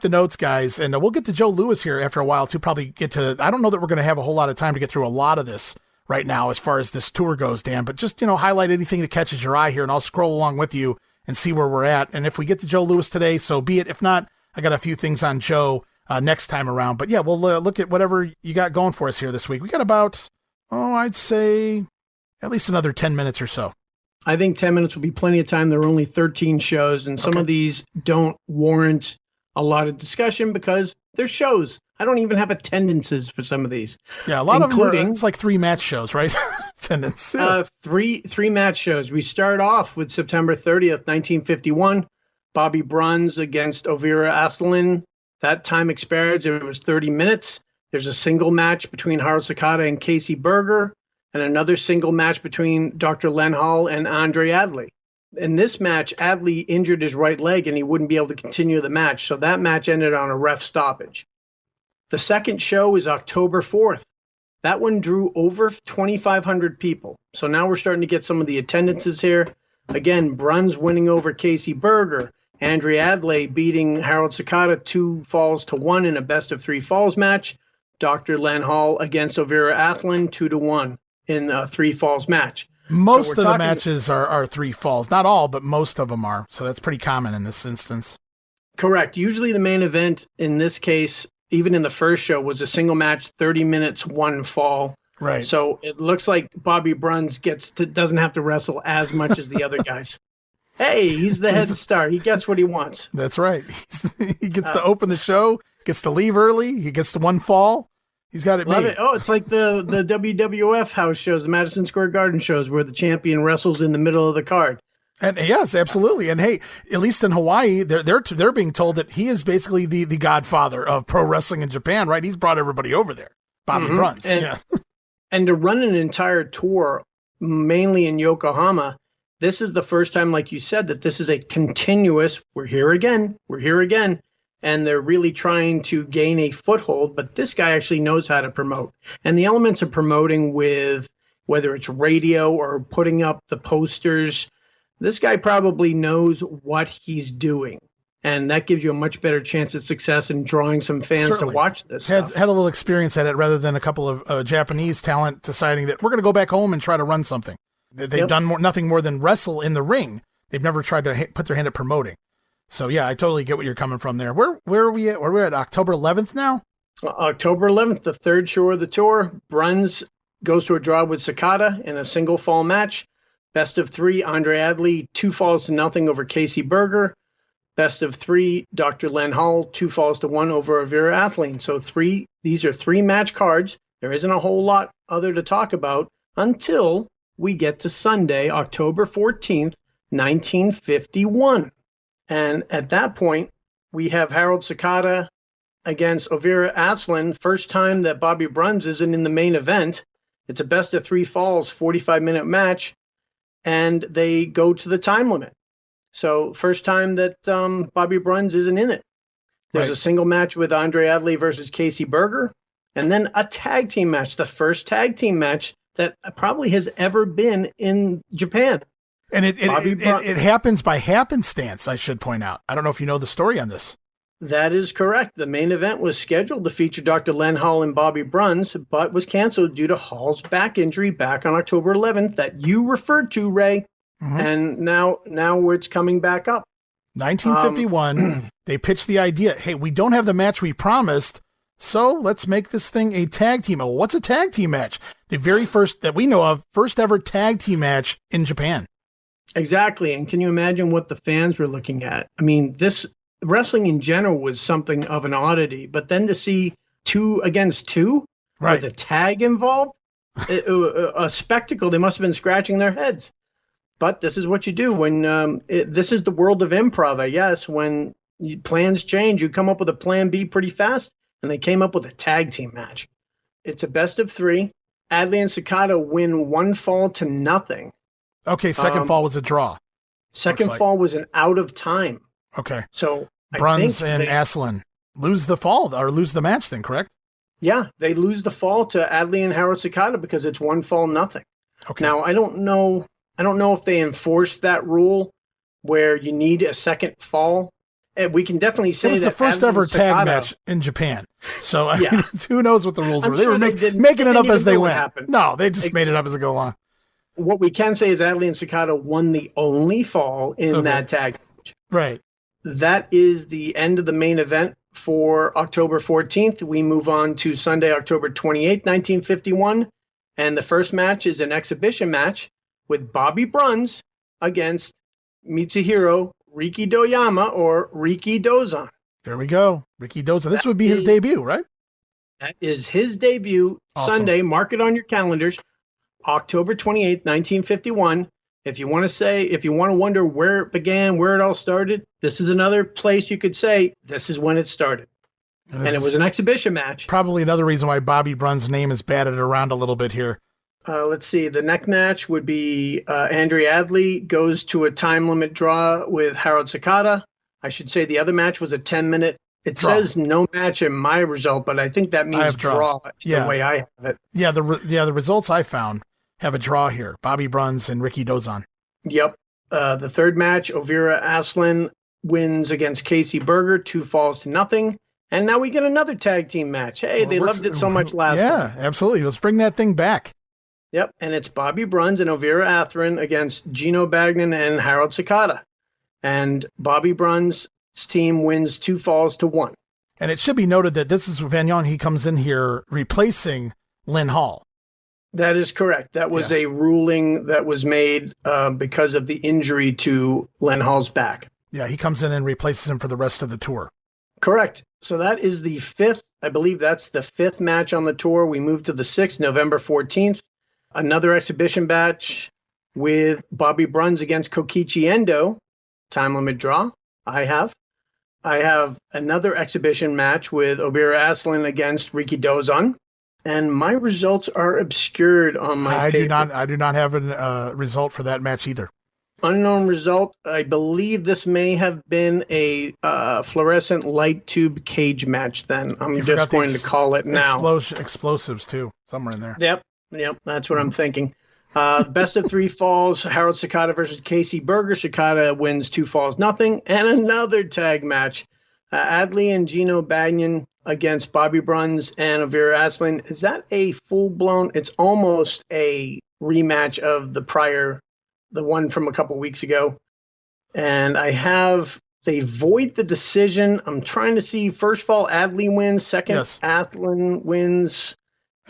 the notes, guys. And we'll get to Joe Louis here after a while to probably get to, I don't know that we're going to have a whole lot of time to get through a lot of this right now as far as this tour goes, Dan, but just, highlight anything that catches your eye here, and I'll scroll along with you and see where we're at. And if we get to Joe Louis today, so be it. If not, I got a few things on Joe next time around. But yeah, we'll look at whatever you got going for us here this week. We got about, I'd say at least another 10 minutes or so. I think 10 minutes will be plenty of time. There are only 13 shows, and some of these don't warrant a lot of discussion because they're shows. I don't even have attendances for some of these. Yeah, a lot of them are, it's like 3 match shows, right? Attendance. Three match shows. We start off with September 30th, 1951. Bobby Bruns against Ovira Athlin. That time expired. It was 30 minutes. There's a single match between Harold Sakata and Casey Berger, and another single match between Dr. Len Hall and Andre Adley. In this match, Adley injured his right leg and he wouldn't be able to continue the match, so that match ended on a ref stoppage. The second show is October 4th. That one drew over 2,500 people. So now we're starting to get some of the attendances here. Again, Bruns winning over Casey Berger. Andre Adley beating Harold Sakata 2-1 in a best-of-3 falls match. Dr. Len Hall against Ovira Athlin 2-1 in a 3 falls match. Most of the matches are 3 falls. Not all, but most of them are. So that's pretty common in this instance. Correct. Usually the main event in this case, even in the first show, was a single match, 30 minutes, 1 fall. Right. So it looks like Bobby Bruns doesn't have to wrestle as much as the other guys. Hey, he's the head star. He gets what he wants. That's right. He gets to open the show, gets to leave early, he gets to 1 fall. He's got it made. Love it. Oh, it's like the WWF house shows, the Madison Square Garden shows, where the champion wrestles in the middle of the card. And yes, absolutely. And hey, at least in Hawaii, they're being told that he is basically the godfather of pro wrestling in Japan, right? He's brought everybody over there. Bobby Bruns. And to run an entire tour, mainly in Yokohama, this is the first time, like you said, that this is a continuous, we're here again. And they're really trying to gain a foothold, but this guy actually knows how to promote. And the elements of promoting with, whether it's radio or putting up the posters, this guy probably knows what he's doing. And that gives you a much better chance at success in drawing some fans to watch this stuff. Had a little experience at it rather than a couple of Japanese talent deciding that we're going to go back home and try to run something. They've done nothing more than wrestle in the ring. They've never tried to put their hand at promoting. So, yeah, I totally get what you're coming from there. Where are we at? We're at October 11th now? October 11th, the third show of the tour. Bruns goes to a draw with Sakata in a single fall match. Best of 3, Andre Adley, 2-0 over Casey Berger. Best of 3, Dr. Len Hall, 2-1 over Ovira Athlin. So these are 3 match cards. There isn't a whole lot other to talk about until we get to Sunday, October 14th, 1951. And at that point, we have Harold Sakata against Ovira Athlin. First time that Bobby Bruns isn't in the main event. It's a best of 3 falls, 45-minute match, and they go to the time limit. So first time that Bobby Bruns isn't in it. There's a single match with Andre Adley versus Casey Berger, and then a tag team match, the first tag team match that probably has ever been in Japan. And it happens by happenstance, I should point out. I don't know if you know the story on this. That is correct. The main event was scheduled to feature Dr. Len Hall and Bobby Bruns, but was canceled due to Hall's back injury back on October 11th that you referred to, Ray. Mm-hmm. And now it's coming back up. 1951, they pitched the idea, hey, we don't have the match we promised, so let's make this thing a tag team. Well, what's a tag team match? The very first that we know of, first ever tag team match in Japan. Exactly. And can you imagine what the fans were looking at? I mean, this wrestling in general was something of an oddity, but then to see 2 against 2 with a tag involved, a spectacle, they must have been scratching their heads. But this is what you do when this is the world of improv, I guess. When plans change, you come up with a plan B pretty fast, and they came up with a tag team match. It's a best of 3. Adley and Sakata win 1-0. Okay, second fall was a draw. Second fall was an out of time. Okay. So Bruns and Aslan lose the fall or lose the match then, correct? Yeah, they lose the fall to Adley and Harold Sakata because it's 1-0. Okay. Now, I don't know if they enforced that rule where you need a second fall. We can definitely say that it was the first ever tag match in Japan. So I mean, who knows what the rules were? They were making it up as they went. No, they just made it up as they go along. What we can say is Adley and Sakata won the only fall in that tag match. Right. That is the end of the main event for October 14th. We move on to Sunday, October 28th, 1951. And the first match is an exhibition match with Bobby Bruns against Mitsuhiro Rikidoyama or RIKIDOZAN. There we go. RIKIDOZAN. This would be his debut, right? That is his debut. Awesome. Sunday. Mark it on your calendars. October 28th, 1951. If you want to wonder where it began, where it all started, this is another place you could say this is when it started. And it was an exhibition match. Probably another reason why Bobby Bruns' name is batted around a little bit here. Let's see. The next match would be Andre Adley goes to a time limit draw with Harold Sakata. I should say the other match was a 10-minute. It says no match in my result, but I think that means draw. The way I have it. Yeah, the results I found have a draw here. Bobby Bruns and RIKIDOZAN. Yep. The third match, Ovira Aslan wins against Casey Berger, 2 falls to nothing. And now we get another tag team match. Hey, they loved it so much last time. Yeah, absolutely. Let's bring that thing back. Yep, and it's Bobby Bruns and Ovira Athrin against Gino Bagnan and Harold Sakata. And Bobby Bruns' team wins 2 falls to 1. And it should be noted that this is Vagnon. He comes in here replacing Lynn Hall. That is correct. That was a ruling that was made because of the injury to Len Hall's back. Yeah, he comes in and replaces him for the rest of the tour. Correct. So that is the 5th. I believe that's the 5th match on the tour. We move to the 6th, November 14th. Another exhibition match with Bobby Bruns against Kokichi Endo. Time limit draw. I have another exhibition match with Obira Aslan against RIKIDOZAN. And my results are obscured on my paper. I do not have a result for that match either. Unknown result. I believe this may have been a fluorescent light tube cage match then. I'm just going to call it now. Explosives too, somewhere in there. Yep, that's what I'm thinking. Best of 3 falls, Harold Sakata versus Casey Berger. Sakata wins 2 falls, nothing. And another tag match. Adley and Gino Bagnan against Bobby Bruns and Ovira Aslan. Is that a full-blown? It's almost a rematch of the one from a couple weeks ago. And they void the decision. I'm trying to see, first fall, Adley wins. Second, Aslan wins.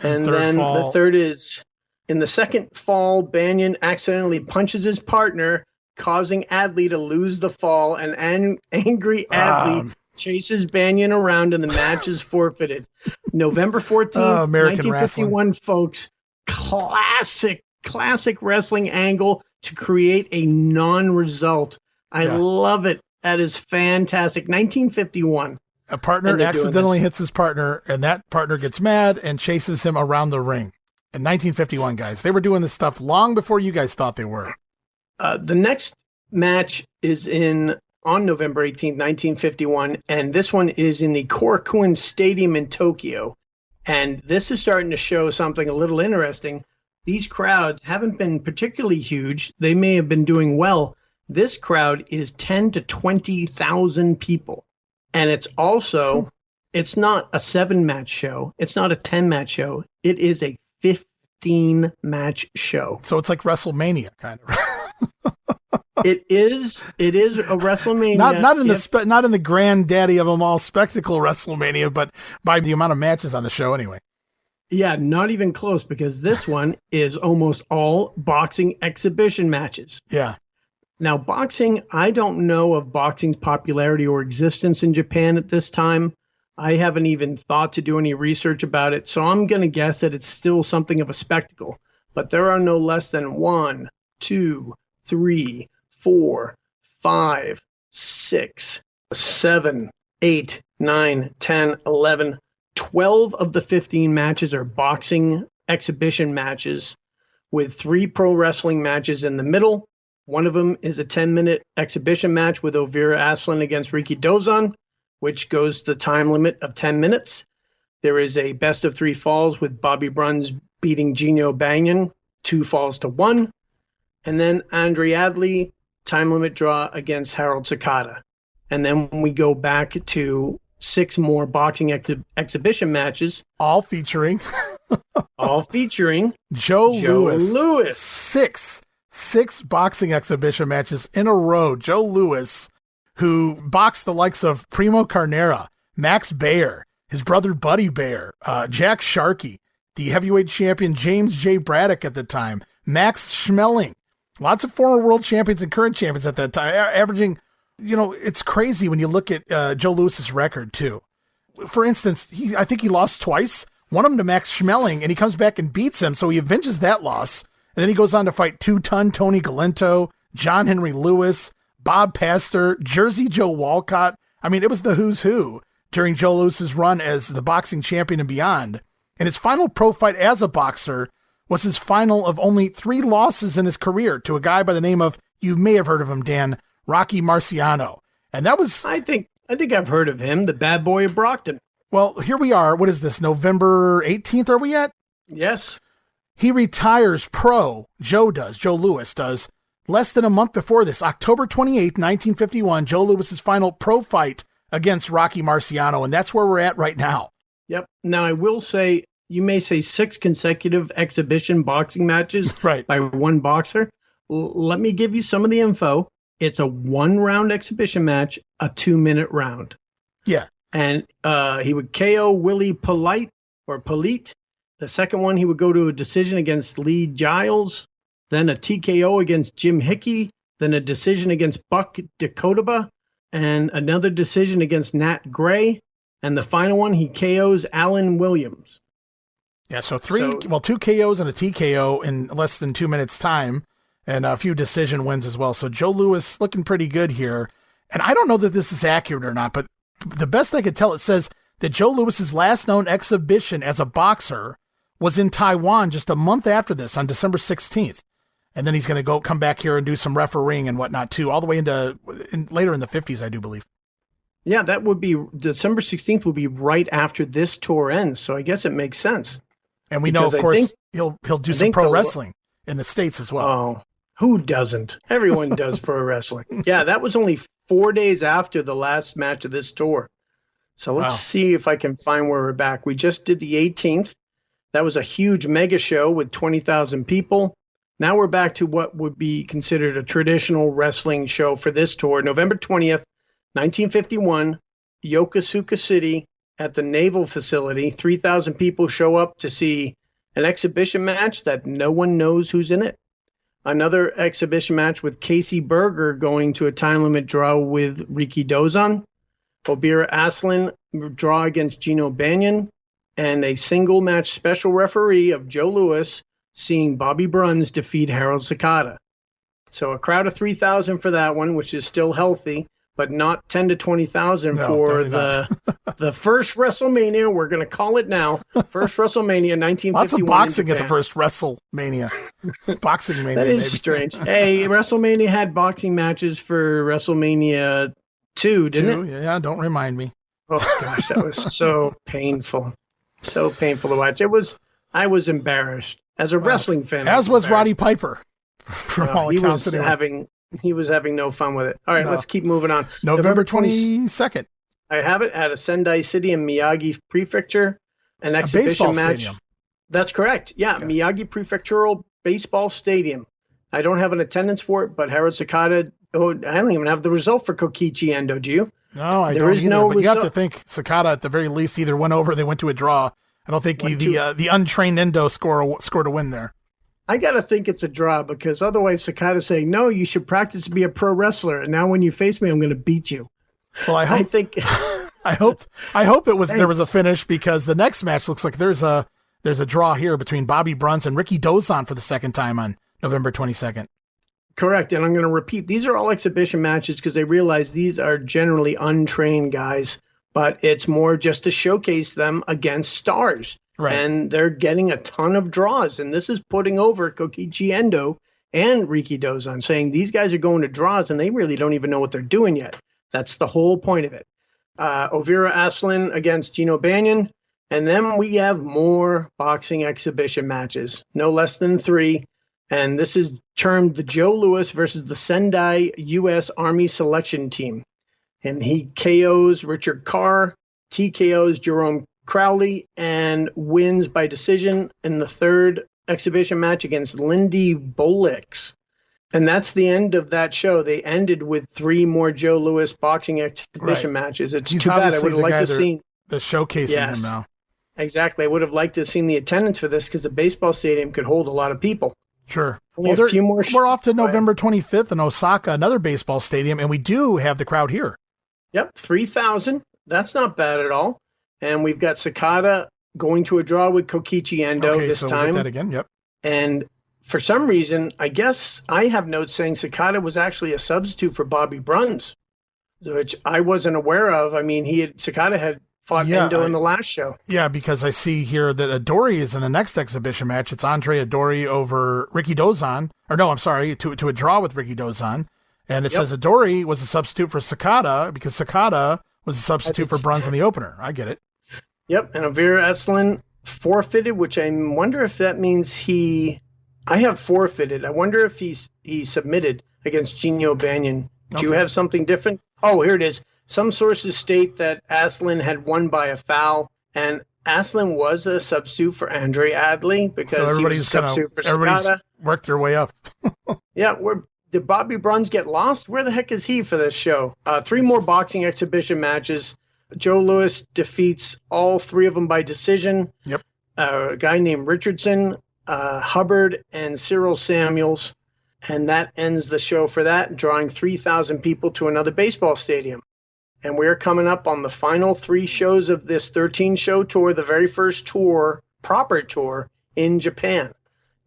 And then the third is, in the second fall, Bagnan accidentally punches his partner, causing Adley to lose the fall. And angry Adley chases Bagnan around, and the match is forfeited. November 14th, 1951, wrestling. Folks. Classic wrestling angle to create a non-result. I love it. That is fantastic. 1951. A partner accidentally hits his partner, and that partner gets mad and chases him around the ring. In 1951, guys. They were doing this stuff long before you guys thought they were. The next match is on November 18th, 1951, and this one is in the Korakuen Stadium in Tokyo. And this is starting to show something a little interesting. These crowds haven't been particularly huge. They may have been doing well. This crowd is 10 to 20,000 people. And it's also, it's not a 7-match show. It's not a 10-match show. It is a 15-match show. So it's like WrestleMania, kind of. It is a WrestleMania. Not in the granddaddy of them all spectacle WrestleMania, but by the amount of matches on the show anyway. Yeah, not even close, because this one is almost all boxing exhibition matches. Yeah. Now, boxing, I don't know of boxing's popularity or existence in Japan at this time. I haven't even thought to do any research about it, so I'm going to guess that it's still something of a spectacle. But there are no less than 1, 2, 3, 4, 5, 6, 7, 8, 9, 10, 11, 12 of the 15 matches are boxing exhibition matches with 3 pro wrestling matches in the middle. One of them is a 10-minute exhibition match with Ovira Aslan against RIKIDOZAN, which goes the time limit of 10 minutes. There is a best of 3 falls with Bobby Bruns beating Gino Bagnan 2 falls to 1. And then Andre Adley, time limit draw against Harold Sakata. And then we go back to 6 more boxing exhibition matches. All featuring Joe Louis. 6 boxing exhibition matches in a row. Joe Louis, who boxed the likes of Primo Carnera, Max Baer, his brother Buddy Baer, Jack Sharkey, the heavyweight champion James J. Braddock at the time, Max Schmeling, Lots of former world champions and current champions at that time, averaging, it's crazy when you look at Joe Louis's record, too. For instance, I think he lost twice, one of them to Max Schmeling, and he comes back and beats him, so he avenges that loss. And then he goes on to fight two-ton Tony Galento, John Henry Lewis, Bob Pastor, Jersey Joe Walcott. I mean, it was the who's who during Joe Louis's run as the boxing champion and beyond. And his final pro fight as a boxer was his final of only 3 losses in his career to a guy by the name of, you may have heard of him, Dan, Rocky Marciano. And that was... I think I've heard of him, the bad boy of Brockton. Well, here we are. What is this, November 18th are we at? Yes. He retires pro, Joe Louis does, less than a month before this, October 28th, 1951, Joe Louis's final pro fight against Rocky Marciano, and that's where we're at right now. Yep. Now, I will say, you may say 6 consecutive exhibition boxing matches right. by one boxer. Let me give you some of the info. It's a 1-round exhibition match, a 2-minute round. Yeah. And he would KO Willie Polite. The second one, he would go to a decision against Lee Giles, then a TKO against Jim Hickey, then a decision against Buck Dakotaba, and another decision against Nat Gray. And the final one, he KOs Alan Williams. Yeah, so 2 KOs and a TKO in less than 2 minutes time, and a few decision wins as well. So Joe Louis looking pretty good here. And I don't know that this is accurate or not, but the best I could tell, it says that Joe Louis's last known exhibition as a boxer was in Taiwan just a month after this on December 16th. And then he's going to come back here and do some refereeing and whatnot too, all the way later in the 50s, I do believe. Yeah, that would be December 16th would be right after this tour ends. So I guess it makes sense. And we know, of course, he'll do some pro wrestling in the States as well. Oh, who doesn't? Everyone does pro wrestling. Yeah, that was only 4 days after the last match of this tour. So let's see if I can find where we're back. We just did the 18th. That was a huge mega show with 20,000 people. Now we're back to what would be considered a traditional wrestling show for this tour. November 20th, 1951, Yokosuka City at the Naval Facility. 3,000 people show up to see an exhibition match that no one knows who's in it. Another exhibition match with Casey Berger going to a time limit draw with RIKIDOZAN. Obira Aslan draw against Gino Banyan. And a single match special referee of Joe Louis seeing Bobby Bruns defeat Harold Sakata. So a crowd of 3,000 for that one, which is still healthy, but not 10 to 20,000 for the first WrestleMania. We're going to call it now. First WrestleMania, 1951. Lots of boxing at the first WrestleMania. Boxing Mania. That is maybe. Strange. Hey, WrestleMania had boxing matches for WrestleMania 2, didn't it? Yeah, don't remind me. Oh, gosh, that was so painful. So painful to watch. I was embarrassed as a wrestling fan. As was Roddy Piper. He was having no fun with it. All right, let's keep moving on. November 22nd. I have it at a Sendai City in Miyagi Prefecture, an exhibition match. Stadium. That's correct. Yeah, okay. Miyagi Prefectural Baseball Stadium. I don't have an attendance for it, but Harold Sakata. Oh, I don't even have the result for Kokichi Endo. Do you? No, I don't either, but you have to think Sakata at the very least either went over or they went to a draw. I don't think the untrained Endo scored a win there. I got to think it's a draw because otherwise Sakata's saying, no, you should practice to be a pro wrestler. And now when you face me, I'm going to beat you. Well, I hope there was a finish because the next match looks like there's a draw here between Bobby Bruns and RIKIDOZAN for the second time on November 22nd. Correct. And I'm going to repeat, these are all exhibition matches because they realize these are generally untrained guys, but it's more just to showcase them against stars. Right. And they're getting a ton of draws. And this is putting over Kokichi Endo and RIKIDOZAN, saying these guys are going to draws and they really don't even know what they're doing yet. That's the whole point of it. Ovira Aslan against Gino Banyan. And then we have more boxing exhibition matches, no less than 3. And this is termed the Joe Louis versus the Sendai U.S. Army Selection Team. And he KOs Richard Carr, TKOs Jerome Crowley, and wins by decision in the third exhibition match against Lindy Bolix. And that's the end of that show. They ended with 3 more Joe Louis boxing exhibition matches. It's too bad. I would have liked to see. They're showcasing him now. Exactly. I would have liked to have seen the attendance for this because the baseball stadium could hold a lot of people. Sure. Only a few more. We're off to November 25th in Osaka, another baseball stadium, and we do have the crowd here. Yep, 3,000. That's not bad at all. And we've got Sakata going to a draw with Kokichi Endo this time. We'll get that again. Yep. And for some reason, I guess I have notes saying Sakata was actually a substitute for Bobby Bruns, which I wasn't aware of. I mean, Sakata had fought Endo in the last show. Yeah, because I see here that Adori is in the next exhibition match. It's Andre Adori over RIKIDOZAN. Or no, I'm sorry, to a draw with RIKIDOZAN. And it says Adori was a substitute for Sakata because Sakata was a substitute for Bruns in the opener. I get it. Yep, and Avira Estlin forfeited, which I wonder if that means I have forfeited. I wonder if he submitted against Gino Banyan. Do you have something different? Oh, here it is. Some sources state that Aslan had won by a foul, and Aslan was a substitute for Andre Adley because he was a substitute for Sakata. Worked their way up. Yeah, did Bobby Bruns get lost? Where the heck is he for this show? 3 more boxing exhibition matches. Joe Louis defeats all 3 of them by decision. Yep. A guy named Richardson, Hubbard, and Cyril Samuels. And that ends the show for that, drawing 3,000 people to another baseball stadium. And we're coming up on the final 3 shows of this 13-show tour, the very first tour, proper tour, in Japan.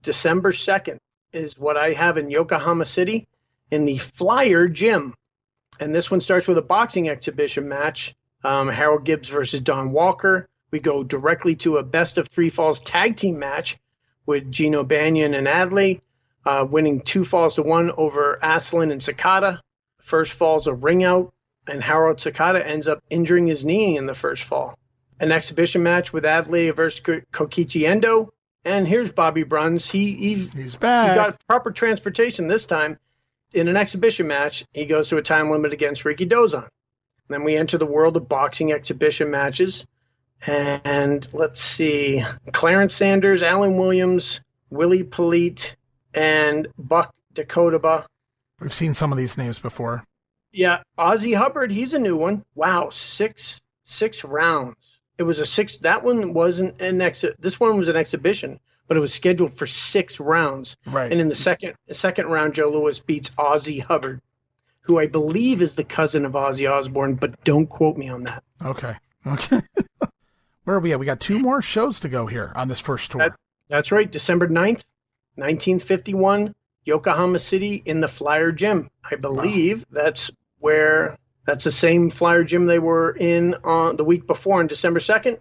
December 2nd is what I have in Yokohama City in the Flyer Gym. And this one starts with a boxing exhibition match, Harold Gibbs versus Don Walker. We go directly to a best-of-3 falls tag team match with Gino Banyan and Adley, winning 2-1 over Aslan and Sakata. First fall's a ring out, and Harold Sakata ends up injuring his knee in the first fall. An exhibition match with Adley versus Kokichi Endo. And here's Bobby Bruns. He's back. He got proper transportation this time. In an exhibition match, he goes to a time limit against RIKIDOZAN. Then we enter the world of boxing exhibition matches. And let's see. Clarence Sanders, Alan Williams, Willie Polite, and Buck Dakotaba. We've seen some of these names before. Yeah, Ozzy Hubbard, he's a new one. Wow, six rounds. It was a 6. That one wasn't this one was an exhibition, but it was scheduled for 6 rounds. Right. And in the second round, Joe Louis beats Ozzy Hubbard, who I believe is the cousin of Ozzy Osbourne, but don't quote me on that. Okay. Where are we at? We got 2 more shows to go here on this first tour. That's right. December 9th, 1951, Yokohama City in the Flyer Gym. I believe that's the same Flyer Gym they were in on the week before on December 2nd.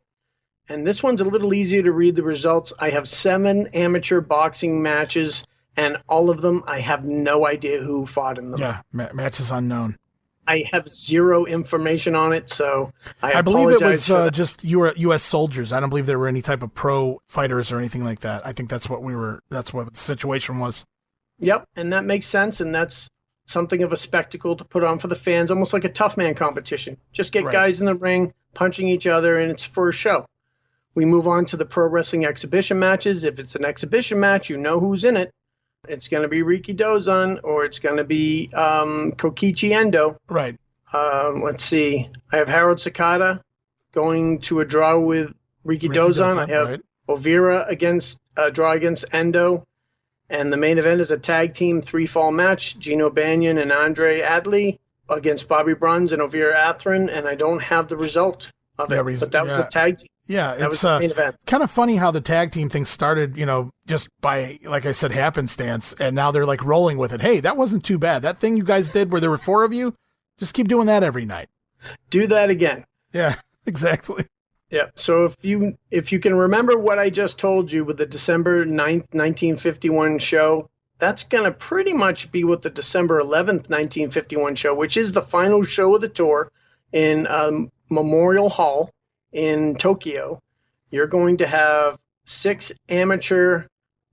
And this one's a little easier to read the results. I have 7 amateur boxing matches, and all of them, I have no idea who fought in them. Yeah, matches unknown. I have 0 information on it, so I believe it was just U.S. soldiers. I don't believe there were any type of pro fighters or anything like that. I think that's what the situation was. Yep, and that makes sense, and that's something of a spectacle to put on for the fans, almost like a tough man competition. Just get guys in the ring, punching each other, and it's for a show. We move on to the pro wrestling exhibition matches. If it's an exhibition match, you know who's in it. It's going to be RIKIDOZAN or it's going to be Kokichi Endo. Right. Let's see. I have Harold Sakata going to a draw with RIKIDOZAN. I have Ovira draw against Endo. And the main event is a tag team 3-fall match. Gino Banyan and Andre Adley against Bobby Bruns and Ovira Athrin. And I don't have the result of it, but that was a tag team. Yeah, it's kind of funny how the tag team thing started, just by, like I said, happenstance, and now they're like rolling with it. Hey, that wasn't too bad. That thing you guys did where there were 4 of you, just keep doing that every night. Do that again. Yeah, exactly. Yeah, so if you can remember what I just told you with the December 9th, 1951 show, that's going to pretty much be what the December 11th, 1951 show, which is the final show of the tour in Memorial Hall in Tokyo. You're going to have 6 amateur.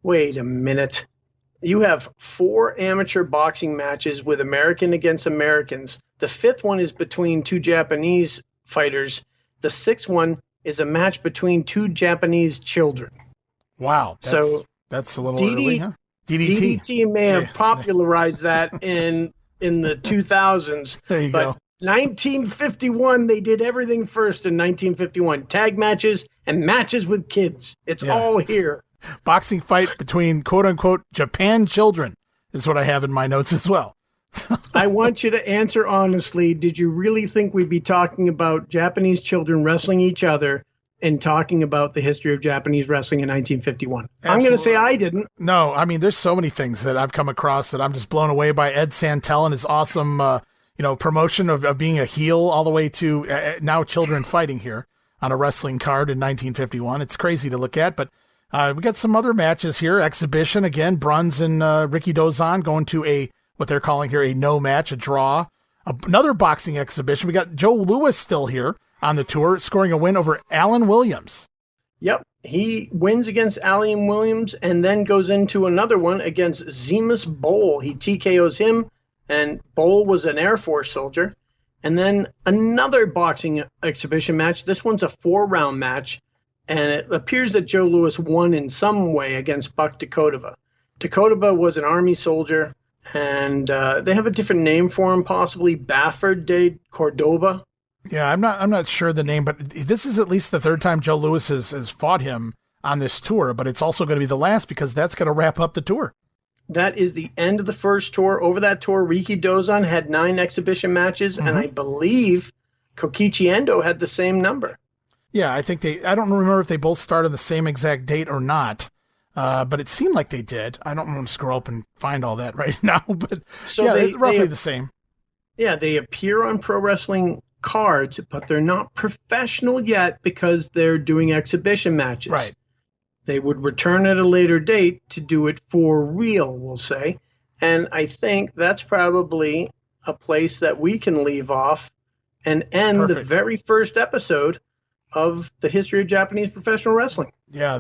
Wait a minute. You have 4 amateur boxing matches with American against Americans. The 5th one is between 2 Japanese fighters. The 6th one is a match between 2 Japanese children. Wow. That's a little early, huh? DDT may have popularized that in the 2000s. There you go. 1951, they did everything first in 1951. Tag matches and matches with kids. It's all here. Boxing fight between quote-unquote Japan children is what I have in my notes as well. I want you to answer honestly. Did you really think we'd be talking about Japanese children wrestling each other and talking about the history of Japanese wrestling in 1951? Absolutely. I'm going to say I didn't. No, I mean, there's so many things that I've come across that I'm just blown away by. Ed Santel and his awesome, promotion of being a heel all the way to now children fighting here on a wrestling card in 1951. It's crazy to look at, but we got some other matches here. Exhibition again, Bruns and RIKIDOZAN going to what they're calling here a no match, a draw. Another boxing exhibition. We got Joe Louis still here on the tour, scoring a win over Alan Williams. Yep. He wins against Alan Williams and then goes into another one against Zemus Bowl. He TKOs him, and Bowl was an Air Force soldier. And then another boxing exhibition match. This one's a 4-round match, and it appears that Joe Louis won in some way against Buck Dakotova. Dakotova was an Army soldier, and they have a different name for him, possibly Bafford de Cordova. Yeah, I'm not sure the name, but this is at least the third time Joe Louis has fought him on this tour, but it's also going to be the last because that's going to wrap up the tour. That is the end of the first tour. Over that tour, RIKIDOZAN had 9 exhibition matches, and I believe Kokichi Endo had the same number. Yeah, I don't remember if they both started the same exact date or not, but it seemed like they did. I don't want to scroll up and find all that right now, but it's roughly the same. Yeah, they appear on pro wrestling cards, but they're not professional yet because they're doing exhibition matches. Right. They would return at a later date to do it for real, we'll say. And I think that's probably a place that we can leave off and end the very first episode of the history of Japanese professional wrestling. Yeah,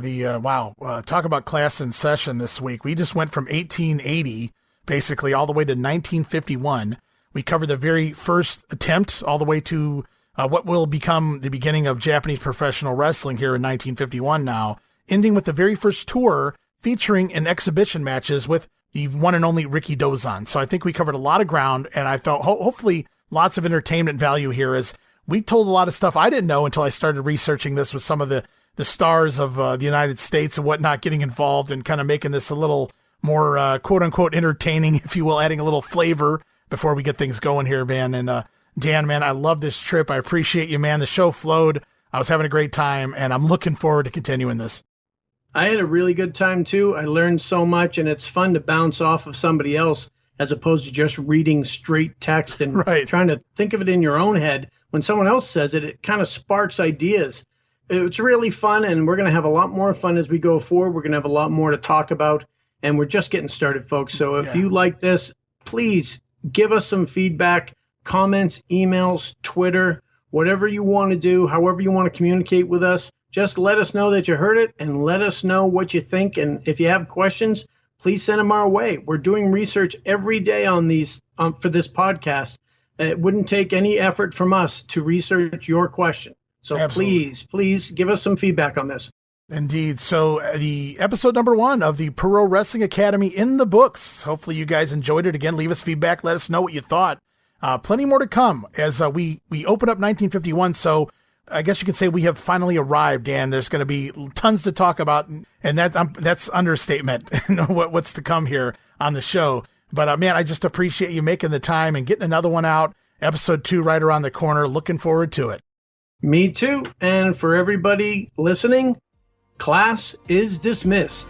talk about class in session this week. We just went from 1880, basically, all the way to 1951. We covered the very first attempt all the way to what will become the beginning of Japanese professional wrestling here in 1951 now, ending with the very first tour featuring an exhibition matches with the one and only RIKIDOZAN. So I think we covered a lot of ground, and I thought hopefully lots of entertainment value here as we told a lot of stuff I didn't know until I started researching this with some of the stars of the United States and whatnot getting involved and kind of making this a little more quote-unquote entertaining, if you will, adding a little flavor before we get things going here, man. And Dan, man, I love this trip. I appreciate you, man. The show flowed. I was having a great time, and I'm looking forward to continuing this. I had a really good time, too. I learned so much, and it's fun to bounce off of somebody else as opposed to just reading straight text and trying to think of it in your own head. When someone else says it, it kind of sparks ideas. It's really fun, and we're going to have a lot more fun as we go forward. We're going to have a lot more to talk about, and we're just getting started, folks. So if you like this, please give us some feedback, comments, emails, Twitter, whatever you want to do, however you want to communicate with us. Just let us know that you heard it and let us know what you think. And if you have questions, please send them our way. We're doing research every day on these for this podcast. It wouldn't take any effort from us to research your question. So please give us some feedback on this. Indeed. So the episode number 1 of the PURO Wrestling Academy in the books. Hopefully you guys enjoyed it. Again, leave us feedback. Let us know what you thought. Plenty more to come as we open up 1951. So I guess you can say we have finally arrived, Dan. There's going to be tons to talk about, and that's understatement. What's to come here on the show. But man, I just appreciate you making the time and getting another one out. Episode 2 right around the corner. Looking forward to it. Me too. And for everybody listening, class is dismissed.